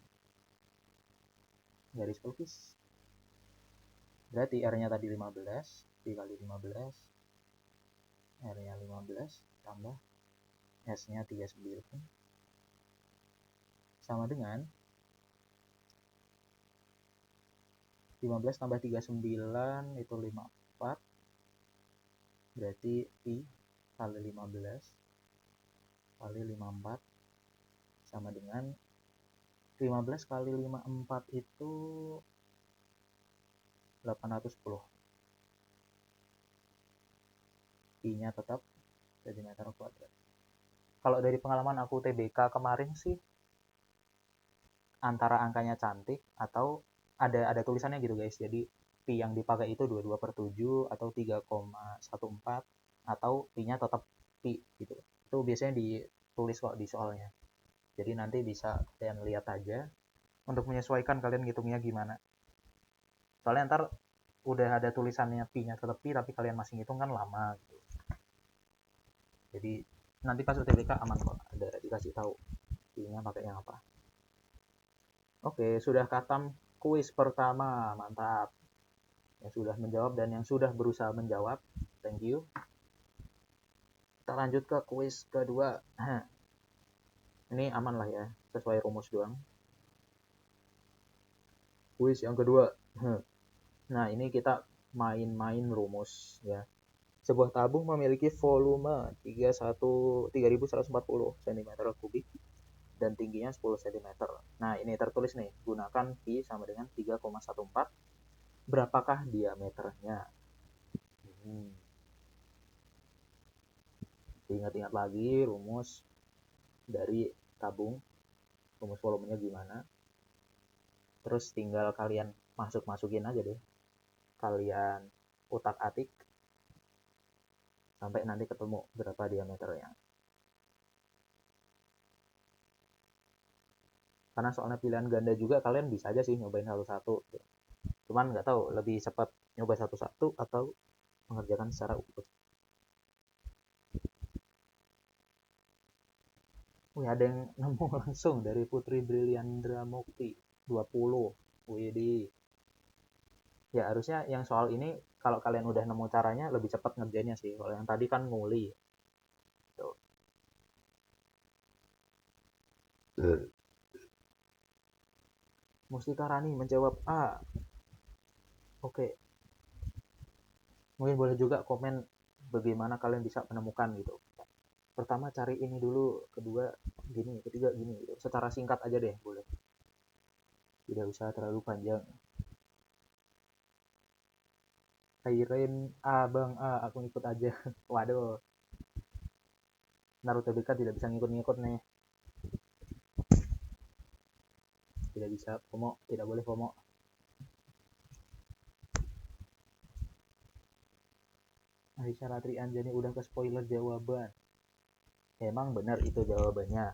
Garis pelukis. Berarti R-nya tadi 15 dikali 15. R-nya 15 tambah S-nya 39 sama dengan 15 tambah 39 itu 54. Berarti pi kali 15 kali 54 sama dengan 15 kali 54 itu 810. Pi-nya tetap cm kuadrat. Kalau dari pengalaman aku TBK kemarin sih antara angkanya cantik atau ada tulisannya gitu guys. Jadi pi yang dipakai itu 22/7 atau 3,14 atau pi-nya tetap pi gitu. Itu biasanya ditulis kok di soalnya. Jadi nanti bisa kalian lihat aja untuk menyesuaikan kalian ngitungnya gimana. Soalnya ntar udah ada tulisannya pi-nya tetap pi tapi kalian masih ngitung kan lama gitu. Jadi nanti pas UTBK aman kok, ada dikasih tahu pi-nya pakai yang apa. Oke, sudah khatam kuis pertama, mantap. Yang sudah menjawab dan yang sudah berusaha menjawab, thank you. Kita lanjut ke kuis kedua. Ini aman lah ya, sesuai rumus doang. Kuis yang kedua. Nah, ini kita main-main rumus ya. Sebuah tabung memiliki volume 3140 cm3 dan tingginya 10 cm. Nah, ini tertulis nih, gunakan pi sama dengan 3,14. Berapakah diameternya? Ingat-ingat lagi rumus dari tabung, rumus volumenya gimana. Terus tinggal kalian masukin aja deh. Kalian utak-atik sampai nanti ketemu berapa diameternya. Karena soalnya pilihan ganda juga kalian bisa aja sih nyobain satu-satu. Cuman nggak tahu lebih cepat nyoba satu-satu atau mengerjakan secara urut. Wih, ada yang nemu langsung dari Putri Briliandra Mukti 20. Wih, ya harusnya yang soal ini kalau kalian udah nemu caranya lebih cepat ngerjainnya sih. Kalau yang tadi kan nguli. Tuh. Mustika Rani menjawab A. Oke. Mungkin boleh juga komen bagaimana kalian bisa menemukan gitu. Pertama cari ini dulu, kedua gini, ketiga gini gitu. Secara singkat aja deh, boleh. Tidak usah terlalu panjang. Kairin A, Bang A, aku ikut aja. Waduh. Naruto BK tidak bisa ngikut-ngikut nih. Tidak bisa FOMO, tidak boleh FOMO. Aisyah Ratri Anjani udah ke spoiler jawaban. Emang benar itu jawabannya.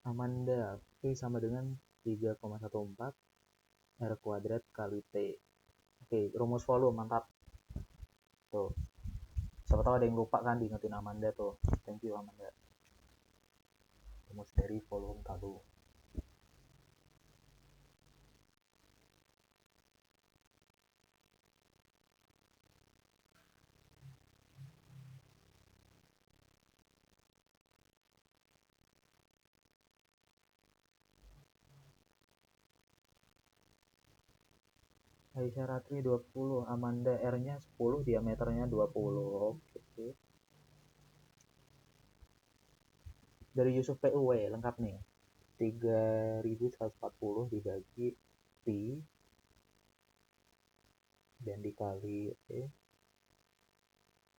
Amanda, P sama dengan 3,14 R kuadrat kali T. Oke, rumus volume, mantap. Tuh, siapa tahu ada yang lupa kan diingetin Amanda tuh. Thank you Amanda. Rumus dari volume tabung. Aisyah Ratri 20, Amanda R-nya 10, diameternya 20. Oke. Dari Yusuf PUW lengkap nih. 3140 dibagi pi dan dikali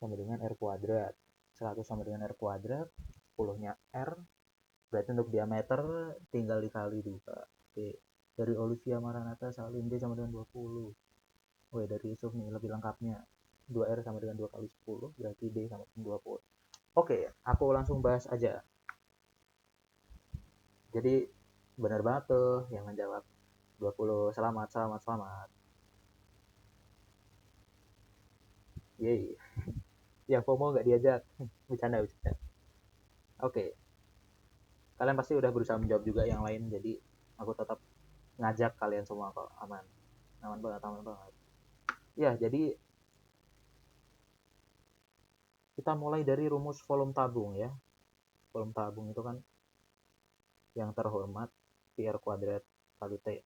sama dengan R kuadrat. 100 sama dengan R kuadrat, 10-nya R, berarti untuk diameter tinggal dikali 2. Oke. Dari Olivia Maranatha Salim, D sama dengan 20. Oh ya, dari Yusuf nih lebih lengkapnya. 2R sama dengan 2 kali 10, berarti D sama dengan 20. Oke, aku langsung bahas aja. Jadi benar banget tuh yang menjawab 20. Selamat, selamat, selamat. Yeay. Yang FOMO nggak diajak. Bercanda, bercanda. Oke. Kalian pasti udah berusaha menjawab juga yang lain, jadi aku tetap ngajak kalian semua kok. Aman. Aman banget, aman banget. Ya, jadi kita mulai dari rumus volume tabung ya. Volume tabung itu kan yang terhormat PR kuadrat kali T.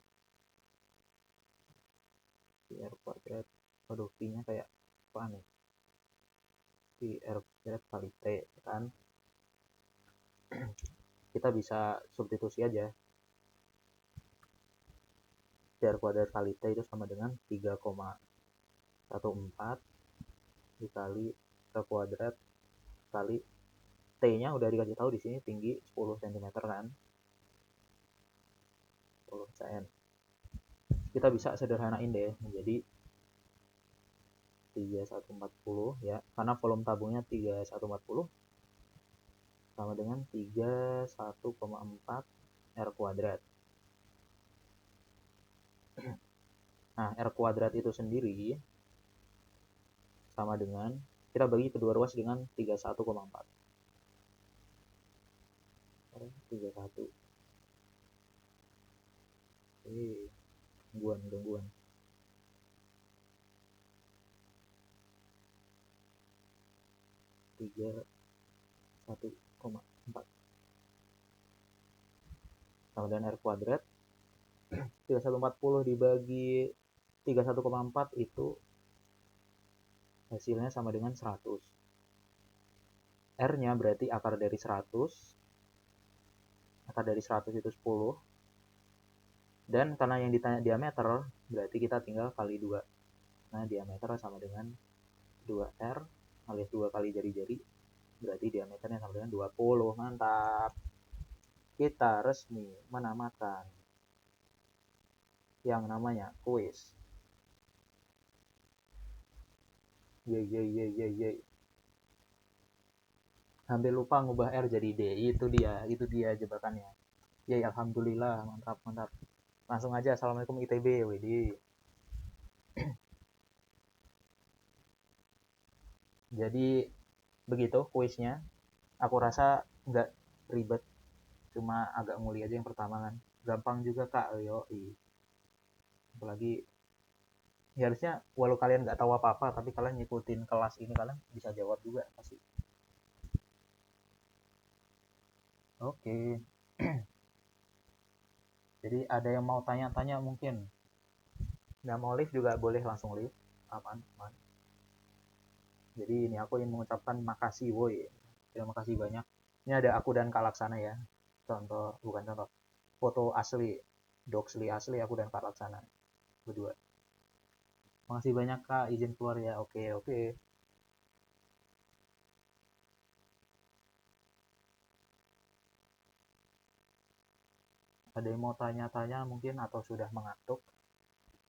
PR kuadrat. Aduh, P-nya kayak apa nih? PR kuadrat kali T kan. Kita bisa substitusi aja. PR kuadrat kali T itu sama dengan 3,14 dikali T kuadrat kali T-nya udah dikasih tahu di sini tinggi 10 cm kan. 10 cm. Kita bisa sederhanain deh menjadi 3140 ya, karena volume tabungnya 3140 sama dengan 31,4 R kuadrat. Nah, R kuadrat itu sendiri sama dengan, kita bagi kedua ruas dengan 31,4. 31. Gangguan. 31,4 sama dengan R kuadrat. 3140 dibagi 31,4 itu hasilnya sama dengan 100. R-nya berarti akar dari 100. Akar dari 100 itu 10. Dan karena yang ditanya diameter, berarti kita tinggal kali 2. Nah, diameter sama dengan 2R alias 2 kali jari-jari. Berarti diameternya sama dengan 20. Mantap. Kita resmi menamatkan yang namanya kuis. Yeay. Hampir lupa ngubah R jadi D. Itu dia jebakannya. Yeay, alhamdulillah, mantap. Langsung aja, assalamualaikum ITB, WD. Jadi begitu kuisnya. Aku rasa nggak ribet, cuma agak nguli aja yang pertama kan. Gampang juga kak, apalagi ya harusnya walau kalian nggak tahu apa-apa, tapi kalian ngikutin kelas ini kalian bisa jawab juga pasti. Oke. Jadi ada yang mau tanya-tanya mungkin. Nggak mau live juga boleh langsung live. Aman. Jadi ini aku ingin mengucapkan makasih, woi. Terima kasih banyak. Ini ada aku dan Kak Laksana ya. Bukan contoh. Foto asli, doxli asli aku dan Kak Laksana. Berdua. Makasih banyak Kak, izin keluar ya. Oke. Ada yang mau tanya-tanya mungkin atau sudah mengantuk?